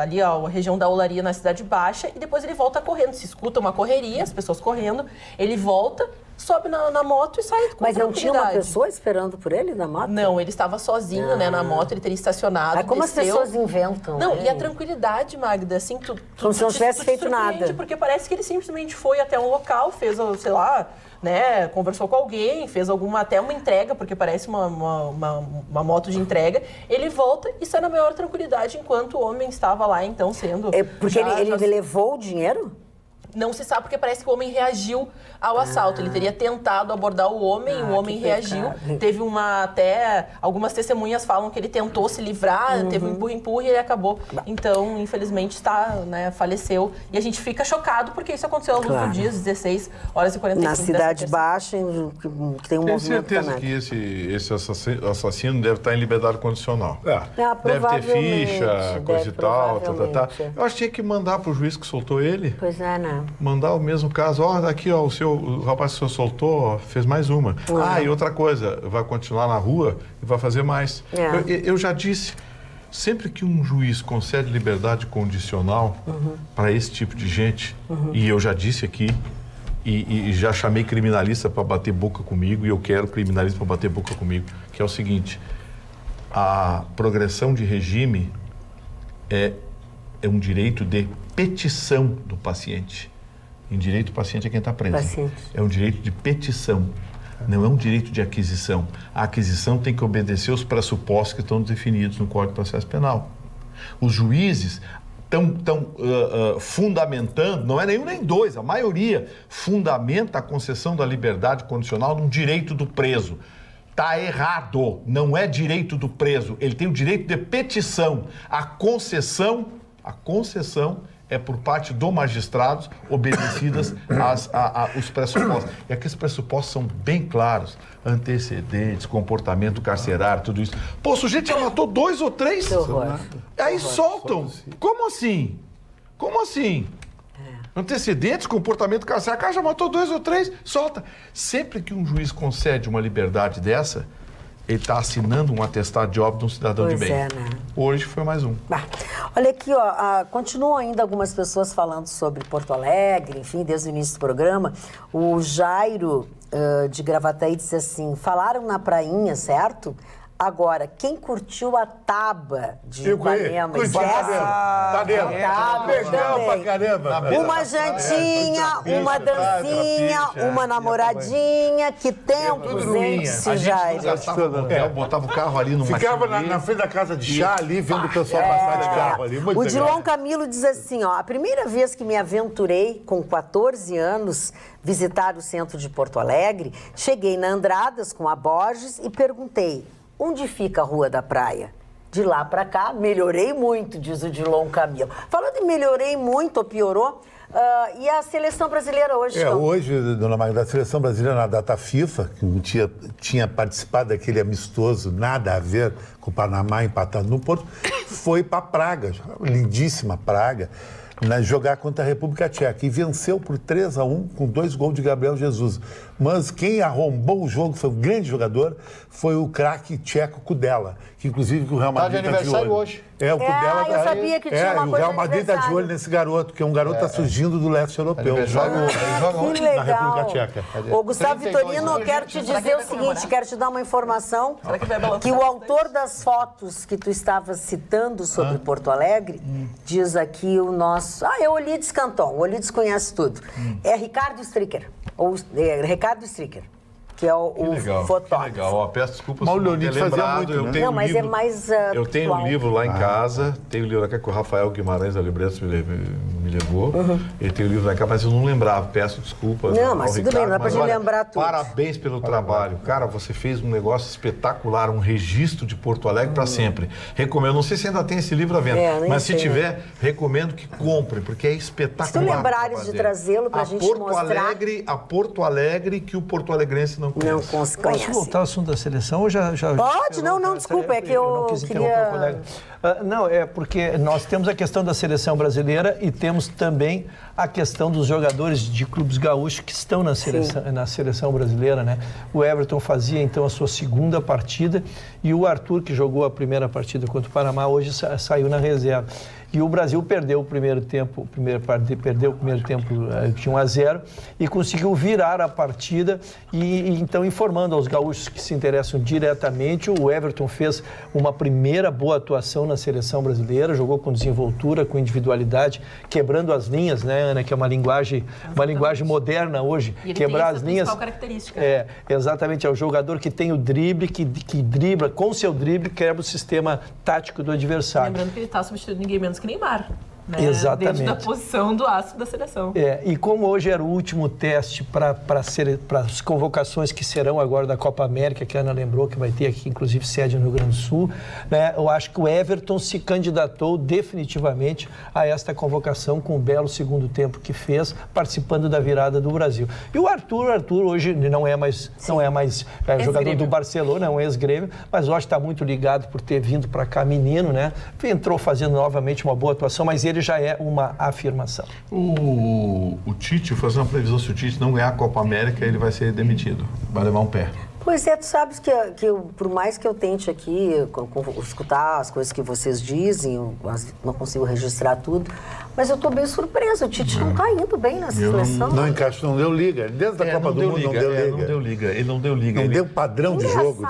ali à região da Olaria, na Cidade Baixa, e depois ele volta correndo. Se escuta uma correria, as pessoas correndo, ele volta, sobe na moto e sai com Mas não tinha uma tranquilidade. pessoa esperando por ele na moto? Não, ele estava sozinho, né, na moto, ele teria estacionado, Como desceu. as pessoas inventam, Não, né? e a tranquilidade, Magda, assim, Como se não tivesse feito surpreende, nada. Porque parece que ele simplesmente foi até um local, fez, sei lá, né, conversou com alguém, fez até uma entrega, porque parece uma moto de entrega. Ele volta e sai na maior tranquilidade, enquanto o homem estava lá, então, sendo... Porque ele levou o dinheiro? Não se sabe, porque parece que o homem reagiu ao assalto. Ele teria tentado abordar o homem, o homem reagiu. Teve até algumas testemunhas falam que ele tentou se livrar, teve um empurra-empurra e ele acabou. Então, infelizmente, faleceu. E a gente fica chocado, porque isso aconteceu ao longo do dia, às 16 horas e 45 Na Cidade Baixa, que tem um Tenho movimento certeza danado. que esse assassino deve estar em liberdade condicional. Deve ter provavelmente, ficha, coisa e tal. provavelmente. Eu acho que tinha que mandar pro juiz que soltou ele. Pois é, né? Mandar o mesmo caso. Aqui, o rapaz que o senhor soltou, ó, fez mais uma. E outra coisa, vai continuar na rua e vai fazer mais. Eu já disse, sempre que um juiz concede liberdade condicional para esse tipo de gente, e eu já disse aqui, e já chamei criminalista para bater boca comigo, e eu quero criminalista para bater boca comigo, que é o seguinte: a progressão de regime é um direito de petição do paciente. Em direito, o paciente é quem está preso. É um direito de petição, não é um direito de aquisição. A aquisição tem que obedecer os pressupostos que estão definidos no Código de Processo Penal. Os juízes estão fundamentando, não é nenhum nem dois, a maioria fundamenta a concessão da liberdade condicional num direito do preso. Está errado, não é direito do preso, ele tem o direito de petição. A concessão é por parte do magistrado obedecidas os pressupostos. E aqueles pressupostos são bem claros. Antecedentes, comportamento carcerário, tudo isso. Pô, o sujeito já matou 2 ou 3. Aí soltam. Como assim? Como assim? Antecedentes, comportamento carcerário. O cara já matou 2 ou 3, solta. Sempre que um juiz concede uma liberdade dessa, ele está assinando um atestado de óbito de um cidadão de bem. Né? Hoje foi mais um. Olha aqui, ó, continuam ainda algumas pessoas falando sobre Porto Alegre, enfim, desde o início do programa. O Jairo, de Gravataí, disse assim, falaram na prainha, certo? Agora, quem curtiu a Taba de Ipanema? Tá dentro. Legal pra caramba. Uma jantinha, uma dancinha, uma namoradinha. Que tempos, hein, Jairo? Eu botava o carro ali numa... Ficava na frente da casa de chá ali, vendo o pessoal passar de carro ali. O Dilon Camilo diz assim, ó, a primeira vez que me aventurei, com 14 anos, visitar o centro de Porto Alegre, cheguei na Andradas com a Borges e perguntei, onde fica a Rua da Praia? De lá para cá, melhorei muito, diz o Dilon Camilo. Falando em melhorei muito ou piorou, e a seleção brasileira hoje? Hoje, dona Magda, a seleção brasileira na data FIFA, que tinha participado daquele amistoso, nada a ver com o Panamá empatado no Porto, foi para Praga, lindíssima Praga, jogar contra a República Tcheca e venceu por 3-1 com 2 gols de Gabriel Jesus. Mas quem arrombou o jogo, foi um grande jogador, foi o craque tcheco Kudela, que inclusive o Real Madrid está de olho. Hoje. O Kudela eu sabia que tinha uma coisa o Real Madrid está de olho nesse garoto, que é um garoto que está surgindo do leste europeu. Joga que na República Tcheca. Ô, Gustavo Vitorino, eu quero te dizer o seguinte, quero te dar uma informação, que o autor das fotos que tu estavas citando sobre Porto Alegre, diz aqui o nosso... é o Olides Canton, o Olides conhece tudo. É Ricardo Stricker, Ricardo Stricker, que é o fotógrafo. Que legal, peço desculpas por não ter lembrado. Eu tenho mas livro, é mais eu tenho um livro lá em casa, tenho um livro aqui que o Rafael Guimarães da Libretos me levou, ele tem o livro lá em casa, mas eu não lembrava, peço desculpas. Não, mas tudo bem, não dá pra gente lembrar tudo. Parabéns pelo trabalho. Cara, você fez um negócio espetacular, um registro de Porto Alegre para sempre. Recomendo, não sei se ainda tem esse livro à venda, mas se tiver, recomendo que comprem, porque é espetacular. Se tu lembrares de trazê-lo pra gente mostrar... A Porto Alegre que o porto-alegrense não conhece. Posso voltar ao assunto da seleção ou já Pode, não, desculpa, é que eu queria... Não, é porque nós temos a questão da seleção brasileira e temos também a questão dos jogadores de clubes gaúchos que estão na seleção brasileira, né? O Everton fazia, então, a sua segunda partida e o Arthur, que jogou a primeira partida contra o Panamá, hoje saiu na reserva. E o Brasil perdeu o primeiro tempo, perdeu o primeiro tempo de 1-0 e conseguiu virar a partida e então informando aos gaúchos que se interessam diretamente, o Everton fez uma primeira boa atuação na seleção brasileira, jogou com desenvoltura, com individualidade, quebrando as linhas, né, Ana, que é uma linguagem moderna hoje, e ele quebrar tem as linhas. Característica. Exatamente, é o jogador que tem o drible, que dribla, com o seu drible, quebra o sistema tático do adversário. Lembrando que ele está substituindo ninguém menos que Neymar. Né? Exatamente. Dentro da posição do astro da seleção. E como hoje era o último teste para as convocações que serão agora da Copa América, que a Ana lembrou, que vai ter aqui, inclusive, sede no Rio Grande do Sul, né? Eu acho que o Everton se candidatou definitivamente a esta convocação com o belo segundo tempo que fez, participando da virada do Brasil. E o Arthur hoje não é mais jogador do Barcelona, é um ex-Grêmio, mas eu acho que está muito ligado por ter vindo para cá menino, né? Entrou fazendo novamente uma boa atuação, mas ele já é uma afirmação. O Tite, vou fazer uma previsão, se o Tite não ganhar a Copa América, ele vai ser demitido, vai levar um pé. Pois é, tu sabes que eu, por mais que eu tente aqui escutar as coisas que vocês dizem, eu não consigo registrar tudo, mas eu estou bem surpresa, o Tite não está indo bem nessa seleção. Não encaixa, não deu liga. Desde a Copa do Mundo não deu liga. Não deu liga, ele não deu liga. Não deu padrão de jogo.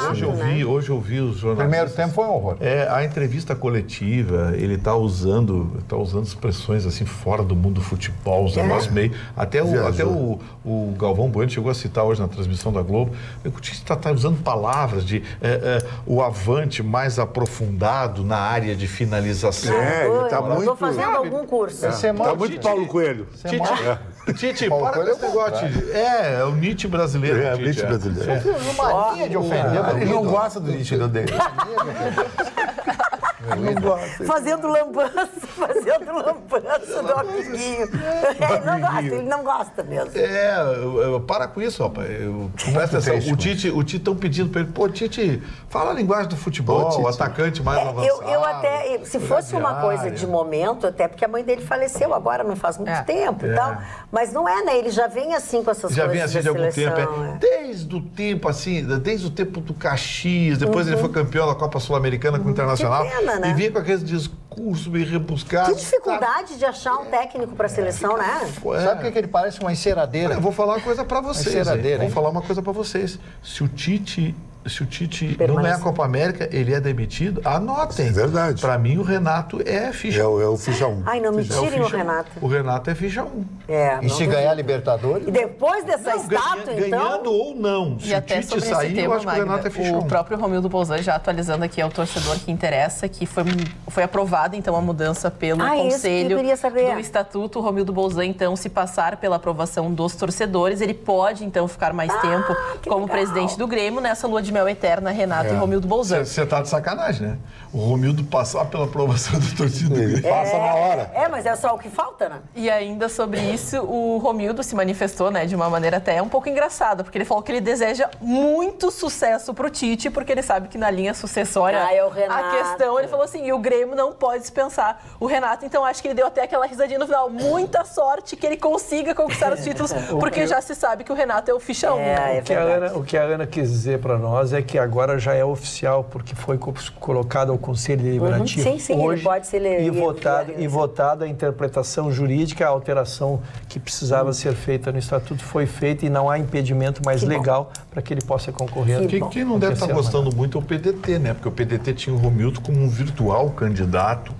Hoje eu vi os jornalistas... Primeiro tempo foi um horror. A entrevista coletiva, ele está usando expressões assim fora do mundo do futebol, os negócios meio... Até o Galvão Bueno chegou a citar hoje na transmissão da Globo, o Tite está usando palavras de o avante mais aprofundado na área de finalização. Ele está muito... Estou fazendo algum curso. Está muito Paulo Coelho. Tite, para com esse negócio. É o Nietzsche brasileiro. É o Nietzsche brasileiro. Uma linha de ofender. Ele não gosta do Nietzsche dele. Não gosta. Fazendo lambança do amiguinho. Ele não gosta mesmo. Para com isso, rapaz. Presta atenção. O Tite estão pedindo para ele, pô, Tite, fala a linguagem do futebol, o atacante mais avançado. Eu até, se fosse uma coisa de momento, até porque a mãe dele faleceu agora, não faz muito tempo e tal, mas não é, né? Ele já vem assim com essas coisas. Já vem assim de algum tempo. Desde o tempo do Caxias, depois ele foi campeão da Copa Sul-Americana com o Internacional. Que pena, né? E vinha com aqueles discursos meio rebuscados. Que dificuldade de achar um técnico para a seleção, né? Sabe o que ele parece? Uma enceradeira. Eu vou falar uma coisa para vocês. Vou falar uma coisa para vocês. Se o Tite não ganhar a Copa América, ele é demitido, anotem. É verdade. Para mim, o Renato é ficha 1. É o ficha 1. Ai, não me tirem o Renato. O Renato é ficha 1. E se ganhar a Libertadores? E depois dessa estátua, então... Ganhando ou não. E até sobre esse tema, Magda, o próprio Romildo Bolzan, já atualizando aqui ao torcedor que interessa, que foi aprovada, então, a mudança pelo Conselho do Estatuto. O Romildo Bolzan, então, se passar pela aprovação dos torcedores, ele pode, então, ficar mais tempo como presidente do Grêmio nessa lua de mel eterna, Renato e Romildo Bolzan. Você tá de sacanagem, né? O Romildo passar pela aprovação do torcedor. Ele passa na hora. Mas é só o que falta, né? E ainda sobre isso, o Romildo se manifestou, né, de uma maneira até um pouco engraçada, porque ele falou que ele deseja muito sucesso pro Tite, porque ele sabe que na linha sucessória é o Renato. A questão, ele falou assim, e o Grêmio não pode dispensar o Renato, então acho que ele deu até aquela risadinha no final, muita sorte que ele consiga conquistar os títulos, porque já se sabe que o Renato é o ficha 1. O que a Ana quis dizer para nós é que agora já é oficial, porque foi colocado ao Conselho Deliberativo Sim, hoje, ele pode ser e votado a interpretação jurídica, a alteração que precisava ser feita no Estatuto foi feita e não há impedimento mais legal para que ele possa concorrer. Quem não deve estar gostando muito é o PDT, né? Porque o PDT tinha o Romildo como um virtual candidato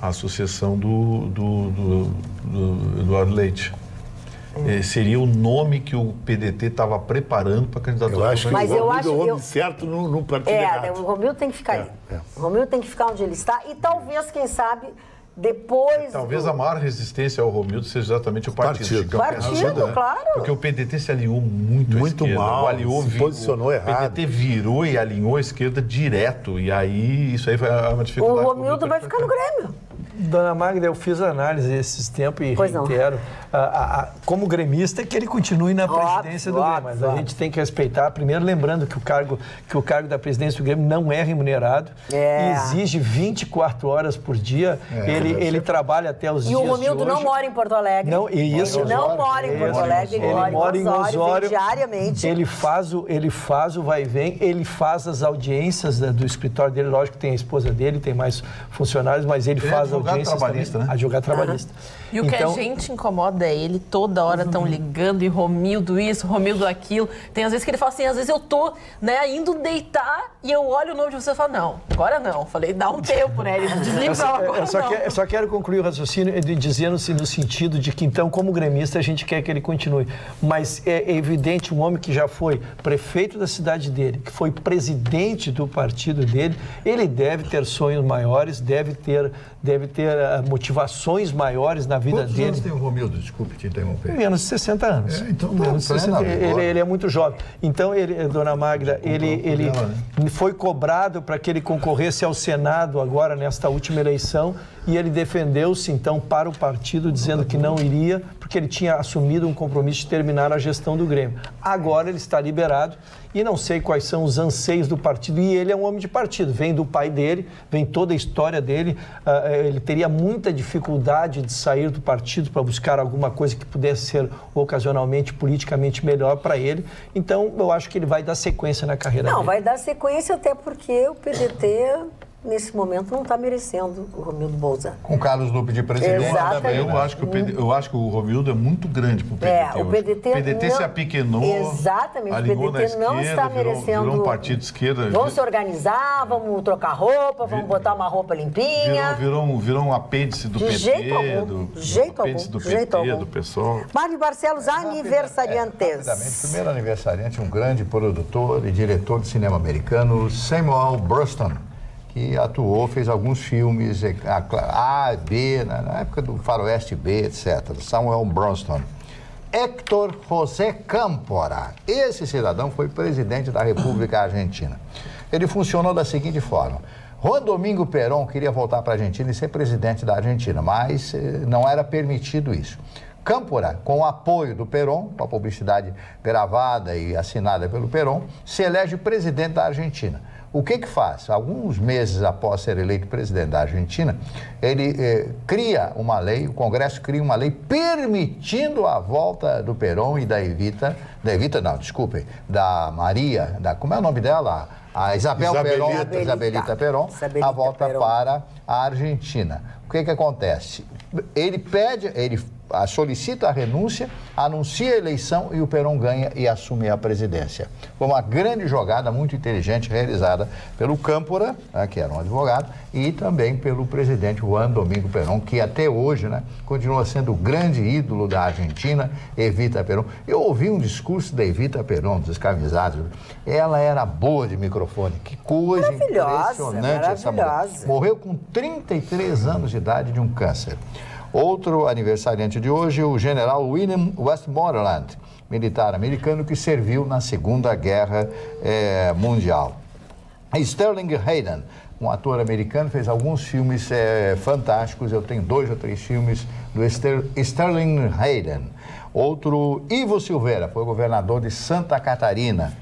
à sucessão do Eduardo Leite. Seria o nome que o PDT estava preparando para a candidatura. Eu acho que o Romildo é o homem certo no partido errado. O Romildo tem que ficar aí. O Romildo tem que ficar onde ele está e talvez, quem sabe, depois... Talvez a maior resistência ao Romildo seja exatamente o partido. Claro. Porque o PDT se alinhou muito à esquerda. Mal, se posicionou errado. O PDT virou e alinhou a esquerda direto. E aí, isso aí foi uma dificuldade. O Romildo vai ficar no Grêmio. Dona Magda, eu fiz análise esses tempos e reitero, como gremista, que ele continue na presidência do Grêmio. Mas a gente tem que respeitar, primeiro lembrando que o cargo da presidência do Grêmio não é remunerado, exige 24 horas por dia, ele trabalha até os dias de hoje. E o Romildo não mora em Porto Alegre. Não mora em Porto Alegre, ele mora em Osório diariamente. Ele faz o vai e vem, ele faz as audiências do escritório dele, lógico que tem a esposa dele, tem mais funcionários, mas ele faz audiências trabalhista, também, né? Advogado trabalhista. E o que a gente incomoda é ele, toda hora estão ligando, e Romildo isso, Romildo aquilo. Tem às vezes que ele fala assim, às vezes eu tô, né, indo deitar e eu olho o nome de você e falo, não, agora não. Falei, dá um tempo, né? Ele desliga agora eu só quero concluir o raciocínio dizendo-se no sentido de que, então, como gremista, a gente quer que ele continue. Mas é evidente, um homem que já foi prefeito da cidade dele, que foi presidente do partido dele, ele deve ter sonhos maiores, deve ter motivações maiores na vida Quantos dele. anos tem o Romildo? Desculpe te interromper. Menos de 60 anos. Então menos de 60. Ele é muito jovem. Então, Dona Magda, ele foi cobrado para que ele concorresse ao Senado agora, nesta última eleição, e ele defendeu-se, então, para o partido, dizendo que não iria, porque ele tinha assumido um compromisso de terminar a gestão do Grêmio. Agora ele está liberado e não sei quais são os anseios do partido. E ele é um homem de partido, vem do pai dele, vem toda a história dele. Ele teria muita dificuldade de sair do partido para buscar alguma coisa que pudesse ser ocasionalmente, politicamente melhor para ele. Então, eu acho que ele vai dar sequência na carreira dele. Não, vai dar sequência até porque o PDT... nesse momento, não está merecendo o Romildo Bolzan. Com Carlos Lupe de presidente. Exatamente. Eu acho que o Romildo é muito grande para o PDT. O PDT se apequenou. Exatamente. O PDT não está merecendo. Virou um partido de esquerda. Vamos se organizar, vamos trocar roupa, vamos botar uma roupa limpinha. Virou um apêndice do PT. De jeito algum. Do PT, do pessoal. Mário Barcelos, aniversariantes. Primeiro aniversariante, um grande produtor e diretor de cinema americano, Samuel Bruston, que atuou, fez alguns filmes, A, B, na época do Faroeste B, etc. Samuel Bruston. Héctor José Cámpora. Esse cidadão foi presidente da República Argentina. Ele funcionou da seguinte forma. Juan Domingo Perón queria voltar para a Argentina e ser presidente da Argentina, mas não era permitido isso. Câmpora, com o apoio do Perón, com a publicidade gravada e assinada pelo Perón, se elege presidente da Argentina. O que faz? Alguns meses após ser eleito presidente da Argentina, ele cria uma lei, o Congresso cria uma lei permitindo a volta do Perón e da Maria, como é o nome dela? A Isabelita Perón, a volta para a Argentina. O que acontece? Ele solicita a renúncia, anuncia a eleição e o Perón ganha e assume a presidência. Foi uma grande jogada muito inteligente realizada pelo Câmpora, que era um advogado, e também pelo presidente Juan Domingo Perón, que até hoje continua sendo o grande ídolo da Argentina, Evita Perón. Eu ouvi um discurso da Evita Perón, dos Escravizados. Ela era boa de microfone. Que coisa impressionante essa mulher. Morreu com 33 anos de idade de um câncer. Outro aniversariante de hoje, o general William Westmoreland, militar americano que serviu na Segunda Guerra Mundial. Sterling Hayden, um ator americano, fez alguns filmes fantásticos. Eu tenho 2 ou 3 filmes do Sterling Hayden. Outro, Ivo Silveira, foi governador de Santa Catarina.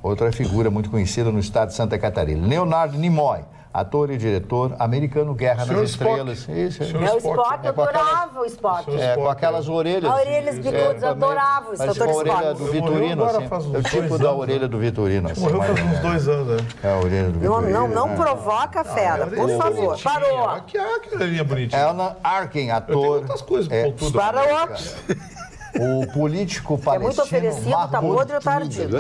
Outra figura muito conhecida no estado de Santa Catarina. Leonard Nimoy, ator e diretor americano, Guerra nas Estrelas. Isso. O Spock, eu adorava o Spock. Com aquelas orelhas. Orelhas bicudas, eu adorava o Spock. A orelha do Vitorino, assim. É o tipo da orelha do Vitorino. Morreu faz uns 2 anos, né? É a orelha do Vitorino. Não provoca, fera, por favor. Parou. Aqui é aquela linha bonitinha. Alan Arkin, ator. Outras coisas, tudo. Parou. O político palestino muito oferecido, tá podre ou tá ardido.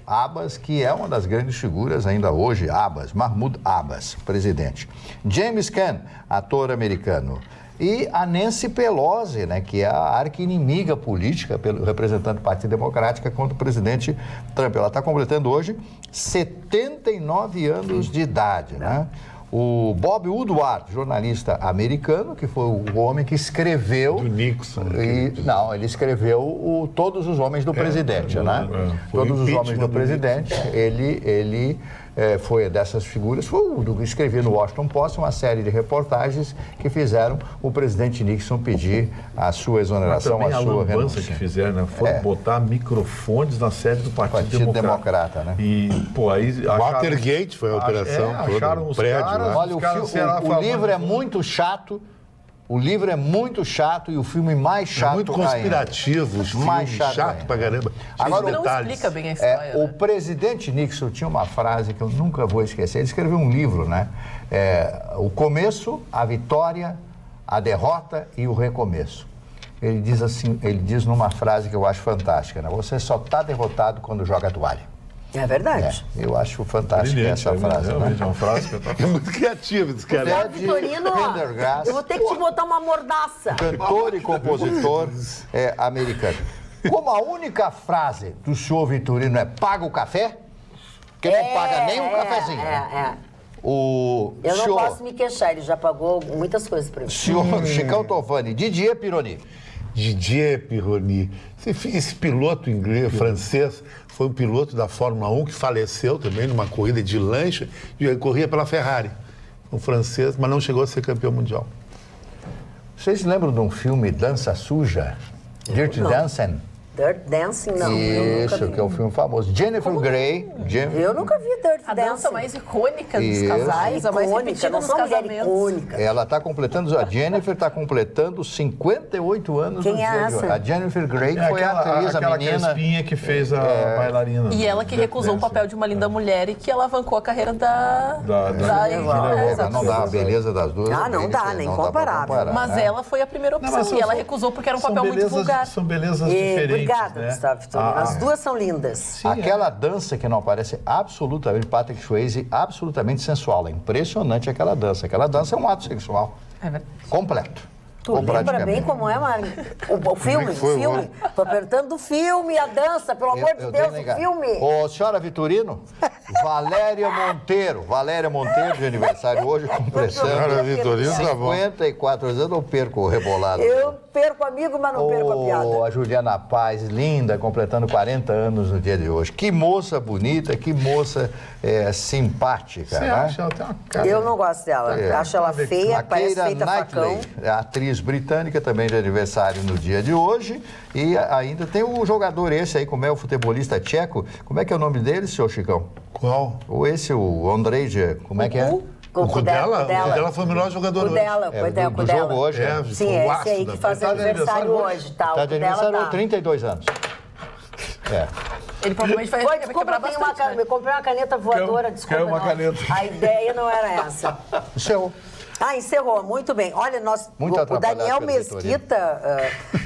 Abbas, que é uma das grandes figuras ainda hoje, Mahmoud Abbas, presidente. James Caan, ator americano. E a Nancy Pelosi, que é a arqui-inimiga política, representante do Partido Democrático contra o presidente Trump. Ela está completando hoje 79 anos de idade, O Bob Woodward, jornalista americano, que foi o homem que escreveu... Do Nixon. Ele escreveu Todos os Homens do Presidente, Todos os Homens do Presidente. Ele foi dessas figuras, foi o que escreveu no Washington Post uma série de reportagens que fizeram o presidente Nixon pedir a sua exoneração, a sua renúncia. Que fizeram, Foi botar microfones na sede do Partido Democrata. E, aí... Watergate foi a operação toda, acharam os prédio. Olha, o livro é muito chato. O livro é muito chato e o filme mais chato ainda. Muito conspirativo, os filmes chato pra caramba. Agora, não explica bem a história. O presidente Nixon tinha uma frase que eu nunca vou esquecer. Ele escreveu um livro, o começo, a vitória, a derrota e o recomeço. Ele diz numa frase que eu acho fantástica, você só está derrotado quando joga a toalha. É verdade. Eu acho fantástica essa frase. É uma frase que é muito criativa esse cara. Vitorino, eu vou ter que te botar uma mordaça. Cantor e compositor americano. Como a única frase do senhor Vitorino é paga o café, que não paga nem um cafezinho. Eu não posso me queixar, ele já pagou muitas coisas para mim. Senhor Chicão Tovani, Didier Pironi. Didier Pironi. Esse piloto inglês, francês, foi um piloto da Fórmula 1 que faleceu também numa corrida de lancha e corria pela Ferrari. Um francês, mas não chegou a ser campeão mundial. Vocês lembram de um filme Dança Suja? Dirty Dancing? Dirty Dancing, não. Isso, que é um filme famoso. Jennifer Grey. Eu nunca vi Dirty Dancing. A dança mais icônica dos casais, a mais repetida nos casamentos. Ela está completando, a Jennifer está completando 58 anos. Quem é essa? A Jennifer Grey foi a atriz, a menina. Aquela crespinha que fez a bailarina. E ela que recusou o papel de uma linda mulher e que alavancou a carreira da Não dá a beleza das duas. Não dá, nem comparável. Mas ela foi a primeira opção e ela recusou porque era um papel muito vulgar. São belezas diferentes. Obrigada, Gustavo Vitorino. As duas são lindas. Sim, aquela dança que não aparece absolutamente, Patrick Swayze, absolutamente sensual. É impressionante aquela dança. Aquela dança é um ato sexual. É verdade. Completo. Tu lembra bem como é, Mari? O filme? Tô perguntando do filme, a dança, pelo amor de Deus, o filme. Ô, senhora Vitorino, Valéria Monteiro de aniversário hoje, completando Cara, Vitorino tá bom. 54 anos. Eu não perco o rebolado. Eu perco amigo, mas não perco a piada. A Juliana Paz, linda, completando 40 anos no dia de hoje. Que moça bonita, que moça simpática. Você né? acha? Ela tem uma cara. Eu não gosto dela. Acho ela feia, A parece Keira feita Knightley, facão. a atriz britânica, também de aniversário no dia de hoje. E ainda tem o jogador esse aí, como é o futebolista tcheco. Como é que é o nome dele, senhor Chicão? Qual? O Ondrej, como é que é? O Kudela? O Kudela foi o melhor jogador hoje. Do jogo hoje. Sim, é esse aí que faz aniversário hoje, tá? Está de aniversário 32 anos. Ele provavelmente vai Desculpa, eu comprei uma caneta voadora, desculpa. Quer uma não. caneta. A ideia não era essa. Encerrou. Muito bem. Olha, o Daniel Mesquita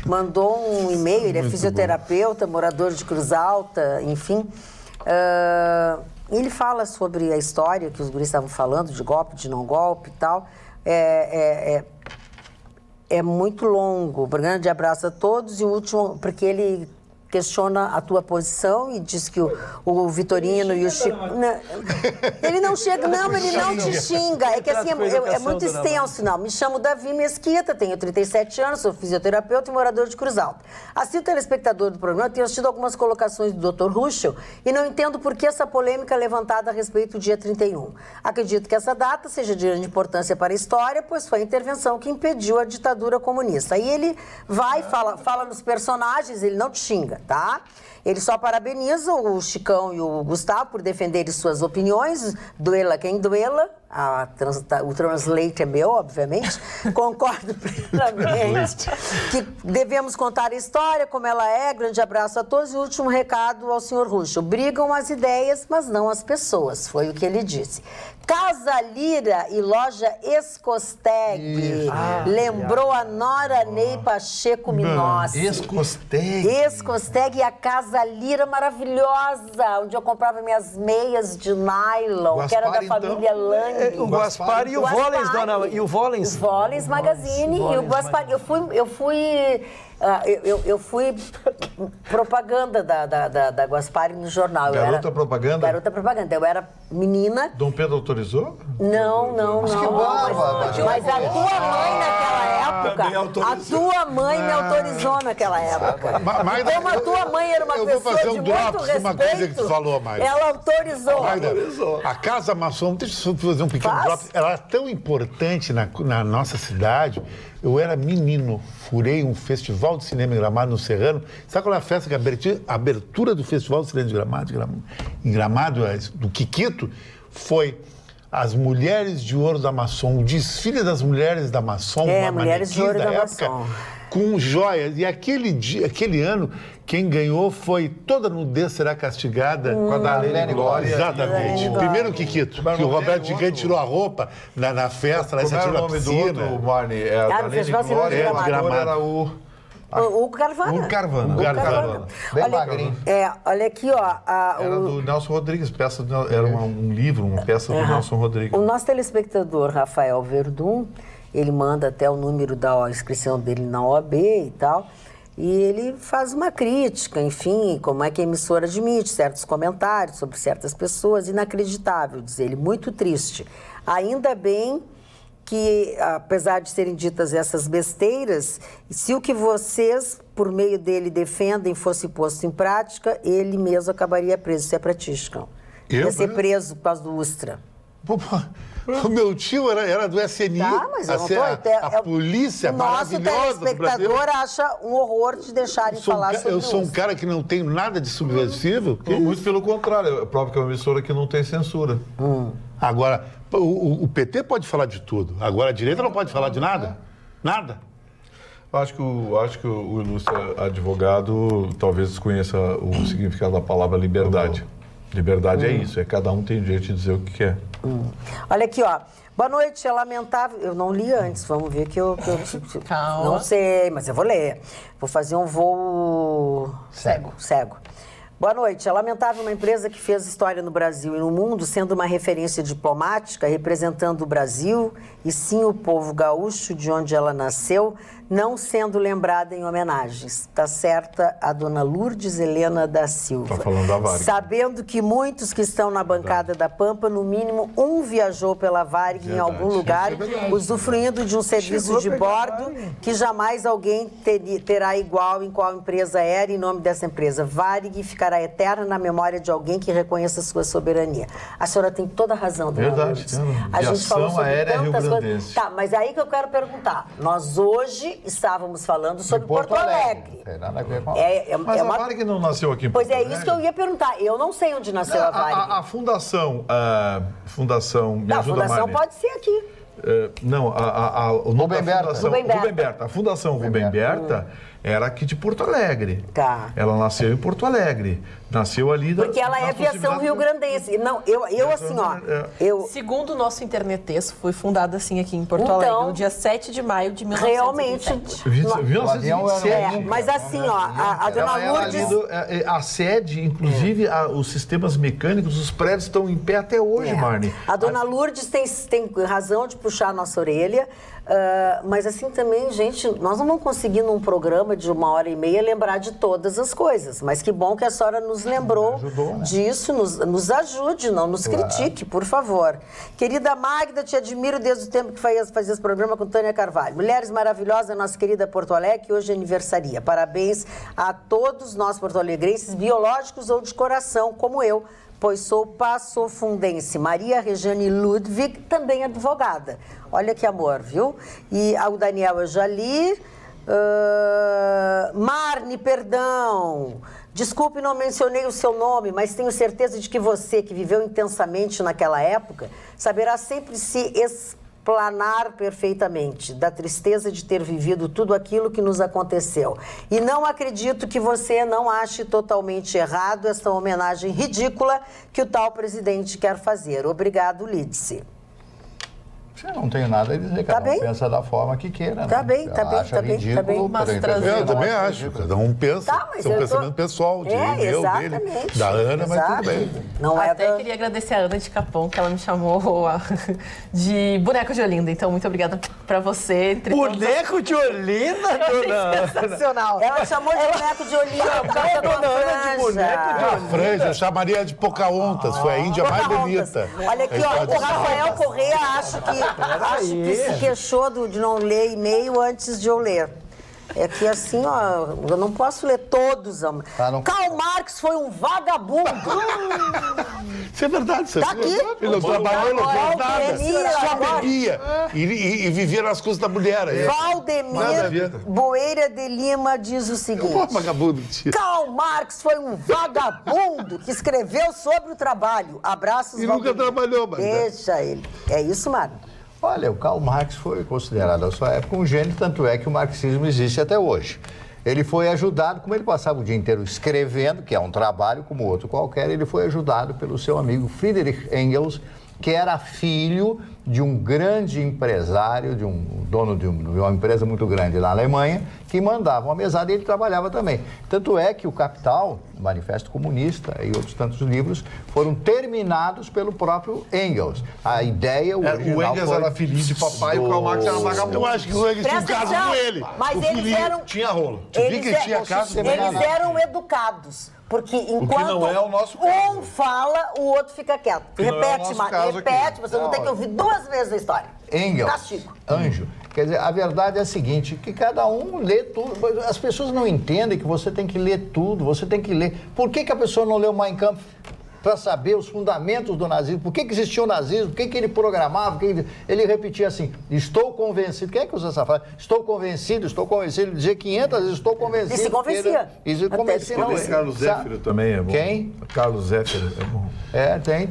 mandou um e-mail, ele é fisioterapeuta, morador de Cruz Alta, enfim. Ele fala sobre a história que os guris estavam falando, de golpe, de não golpe e tal. É muito longo. Um grande abraço a todos. E o último, porque ele questiona a tua posição e diz que o Vitorino e o Chico... Ele não chega, ele não te xinga. É que assim, é muito extenso, não. Me chamo Davi Mesquita, tenho 37 anos, sou fisioterapeuta e morador de Cruz Alta. Assim, o telespectador do programa tem assistido algumas colocações do Dr. Ruschel e não entendo por que essa polêmica é levantada a respeito do dia 31. Acredito que essa data seja de grande importância para a história, pois foi a intervenção que impediu a ditadura comunista. Aí ele vai, fala nos personagens, ele não te xinga, tá? Ele só parabeniza o Chicão e o Gustavo por defenderem suas opiniões, duela quem duela, o translate é meu, obviamente, concordo plenamente que devemos contar a história como ela é, grande abraço a todos e último recado ao senhor Ruschel, brigam as ideias, mas não as pessoas, foi o que ele disse. Casa Lira e loja Escosteg, lembrou a Nora Ney Pacheco Minossi. Escosteg e a Casa Lira maravilhosa, onde eu comprava minhas meias de nylon, Gaspar, que era da família Lang. O Gaspar e o Volens, dona... E o Volens? O Volens Magazine e o Gaspar. Eu fui propaganda da Gaspar no jornal. Garota propaganda? Garota propaganda. Eu era menina. Dom Pedro autorizou? Não. Mas a tua mãe naquela época, a tua mãe me autorizou naquela época. Magda, Como a tua mãe era uma pessoa de muito respeito, uma coisa que tu falou, Magda. ela autorizou. Magda, a Casa Maçom, deixa eu fazer um pequeno drop. Ela é tão importante na nossa cidade. Eu era menino, furei um festival de cinema em Gramado, no Serrano. Sabe qual é a festa que a abertura do festival de cinema de Gramado, em Gramado, do Quiquito, foi as Mulheres de Ouro da Maçom, o desfile das Mulheres da Maçom, uma Mulheres de Ouro da época, Maçom. com joias. E aquele ano, quem ganhou foi Toda Nudez Será Castigada. Com a Darlene Glória. Exatamente. Primeiro o Quiquito, que o Roberto Gigante tirou a roupa na festa, lá em Como era o nome do outro, Marne? A no Darlene Festival de Cinema de Glória, Gramado. era O Carvana. O Carvana. Bem magrinho. Olha aqui, ó. Era do Nelson Rodrigues, era um livro, uma peça do Nelson Rodrigues. O nosso telespectador, Rafael Verdun, ele manda até o número da inscrição dele na OAB e tal, e ele faz uma crítica, enfim, como é que a emissora admite certos comentários sobre certas pessoas, inacreditável, diz ele, muito triste. Ainda bem que, apesar de serem ditas essas besteiras, se o que vocês, por meio dele, defendem fosse posto em prática, ele mesmo acabaria preso. Isso é pra ti, Chicão. Ia ser preso por causa do Ustra. O meu tio era do SNI, Tá, mas eu não tô, a polícia maravilhosa do Brasil. O nosso telespectador acha um horror de deixarem falar sobre Eu sou um isso. cara que não tenho nada de subversivo. Muito pelo contrário, prova que é uma emissora que não tem censura. Agora, o PT pode falar de tudo. Agora, a direita não pode falar de nada. Nada. Acho que o ilustre advogado talvez desconheça o significado da palavra liberdade. Liberdade é isso, cada um tem direito de dizer o que quer. Olha aqui, ó. Boa noite, é lamentável. Eu não li antes, vamos ver que eu Calma. não sei, mas eu vou ler. Vou fazer um voo cego. Boa noite. É lamentável uma empresa que fez história no Brasil e no mundo, sendo uma referência diplomática, representando o Brasil e sim o povo gaúcho, de onde ela nasceu, não sendo lembrada em homenagens. Está certa a dona Lourdes Helena da Silva. Tá falando da Varig. Sabendo que muitos que estão na bancada da Pampa, no mínimo um viajou pela Varig em algum lugar, usufruindo de um serviço de bordo que jamais alguém terá igual em qual empresa era, em nome dessa empresa. Varig ficará eterna na memória de alguém que reconheça sua soberania. A senhora tem toda a razão, dona Verdade. Lourdes. A gente falou sobre Aérea tantas rio-grandense. coisas. Tá, mas aí que eu quero perguntar. Nós hoje estávamos falando sobre Porto Alegre. Tem nada a ver com Mas a Varig não nasceu aqui em Pois Porto é, Alegre? isso que eu ia perguntar. Eu não sei onde nasceu a Varig. A fundação, me Não, a ajuda, fundação Marne. pode ser aqui. Não, o nome Rubem da Berta. fundação... Rubem Berta. Rubem Berta. A Fundação Rubem Berta era aqui de Porto Alegre. Tá. Ela nasceu em Porto Alegre. Nasceu ali... Porque ela é aviação rio-grandense. Não, eu assim, ó... Segundo o nosso internetexto, foi fundada assim aqui em Porto Então, Alegre, no dia 7 de maio de 1927. Realmente... 1927. Mas assim, ó, a dona Lourdes... A sede, inclusive, os sistemas mecânicos, os prédios estão em pé até hoje, Marne. A dona Lourdes tem razão de puxar a nossa orelha, mas assim também, gente, nós não vamos conseguir num programa de 1h30 lembrar de todas as coisas, mas que bom que a senhora nos lembrou disso, nos ajude, não nos critique, por favor. Querida Magda, te admiro desde o tempo que fazia esse programa com Tânia Carvalho. Mulheres maravilhosas, nossa querida Porto Alegre, que hoje aniversaria. Parabéns a todos nós porto-alegrenses, biológicos ou de coração, como eu, pois sou passofundense. Maria Regiane Ludwig, também advogada. Olha que amor, viu? E o Daniel eu já li. Marne, perdão. Desculpe, não mencionei o seu nome, mas tenho certeza de que você, que viveu intensamente naquela época, saberá sempre se explanar perfeitamente da tristeza de ter vivido tudo aquilo que nos aconteceu. E não acredito que você não ache totalmente errado esta homenagem ridícula que o tal presidente quer fazer. Obrigado, Lídice. Eu não tenho nada a dizer, cada um pensa da forma que queira. Tá né? bem, tá bem, Acha tá bem, ridículo, tá bem. por exemplo, Eu também acho acho. ridículo. Cada um pensa. Tá, mas é um eu pensamento pessoal, dele, exatamente. da Ana, mas tudo bem. Não é Até queria agradecer a Ana de Capão, que ela me chamou de boneco de Olinda. Então, muito obrigada pra você. Boneco de Olinda, dona? Sensacional. Ela chamou de boneco de Olinda por causa da Dona Ana de boneco de A franja, eu chamaria de Pocahontas, foi a índia mais Pocahontas. bonita. Olha aqui, ó, o Rafael Correia acho que se queixou de não ler e-mail antes de eu ler. É que assim, ó, eu não posso ler todos. Karl Marx foi um vagabundo. Isso é verdade, você Tá aqui. Ele não trabalhou, não fez nada, Valdemir, só agora. bebia e vivia nas custas da mulher. Valdemir Boeira de Lima diz o seguinte: Vagabundo, tia. Karl Marx foi um vagabundo que escreveu sobre o trabalho. Abraços, E nunca Valdemir. trabalhou, mas... Deixa ele. É isso, Mário. Olha, o Karl Marx foi considerado na sua época um gênio, tanto é que o marxismo existe até hoje. Ele foi ajudado, como ele passava o dia inteiro escrevendo, que é um trabalho como outro qualquer, ele foi ajudado pelo seu amigo Friedrich Engels, que era filho de um grande empresário, de um dono de uma empresa muito grande na Alemanha, que mandava uma mesada e ele trabalhava também. Tanto é que o Capital, o Manifesto Comunista e outros tantos livros foram terminados pelo próprio Engels. A ideia, o O Engels era filhinho de papai e o Karl Marx era vagabundo. Eu acho que o Engels tinha um Presta caso atenção, com ele. mas O eles filhinho eram... Tinha rolo. vi que tinha caso Eles eram educados. Porque enquanto não é o nosso caso. um fala, o outro fica quieto. Que não é o Repete, nosso Mário, caso aqui. repete, você não tem que ouvir 2 vezes a história. Engels, Castigo. anjo. Quer dizer, a verdade é a seguinte, que cada um lê tudo. As pessoas não entendem que você tem que ler tudo, você tem que ler. Por que a pessoa não leu Mein Kampf? Para saber os fundamentos do nazismo, por que existiu o nazismo, o que ele programava, ele repetia assim, estou convencido. Quem é que usa essa frase? Estou convencido. Ele dizia 500 vezes, estou convencido. E se convencia. E se convencia. Tem Carlos Zéfiro também é bom. Quem? Carlos Zéfiro é bom.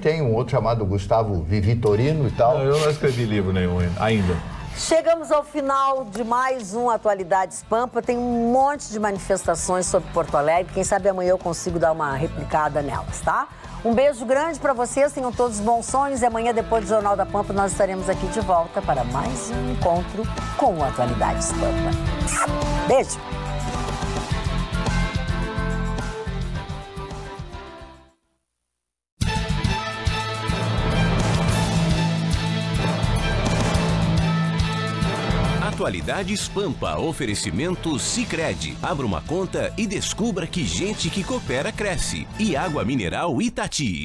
Tem um outro chamado Gustavo Vitorino e tal. Não, eu não escrevi livro nenhum ainda. Chegamos ao final de mais um Atualidades Pampa. Tem um monte de manifestações sobre Porto Alegre. Quem sabe amanhã eu consigo dar uma replicada nelas, tá? Um beijo grande para vocês, tenham todos bons sonhos e amanhã, depois do Jornal da Pampa, nós estaremos aqui de volta para mais um encontro com o Atualidades Pampa. Beijo! Atualidades Pampa, oferecimento Sicredi. Abra uma conta e descubra que gente que coopera cresce. E água mineral Itati.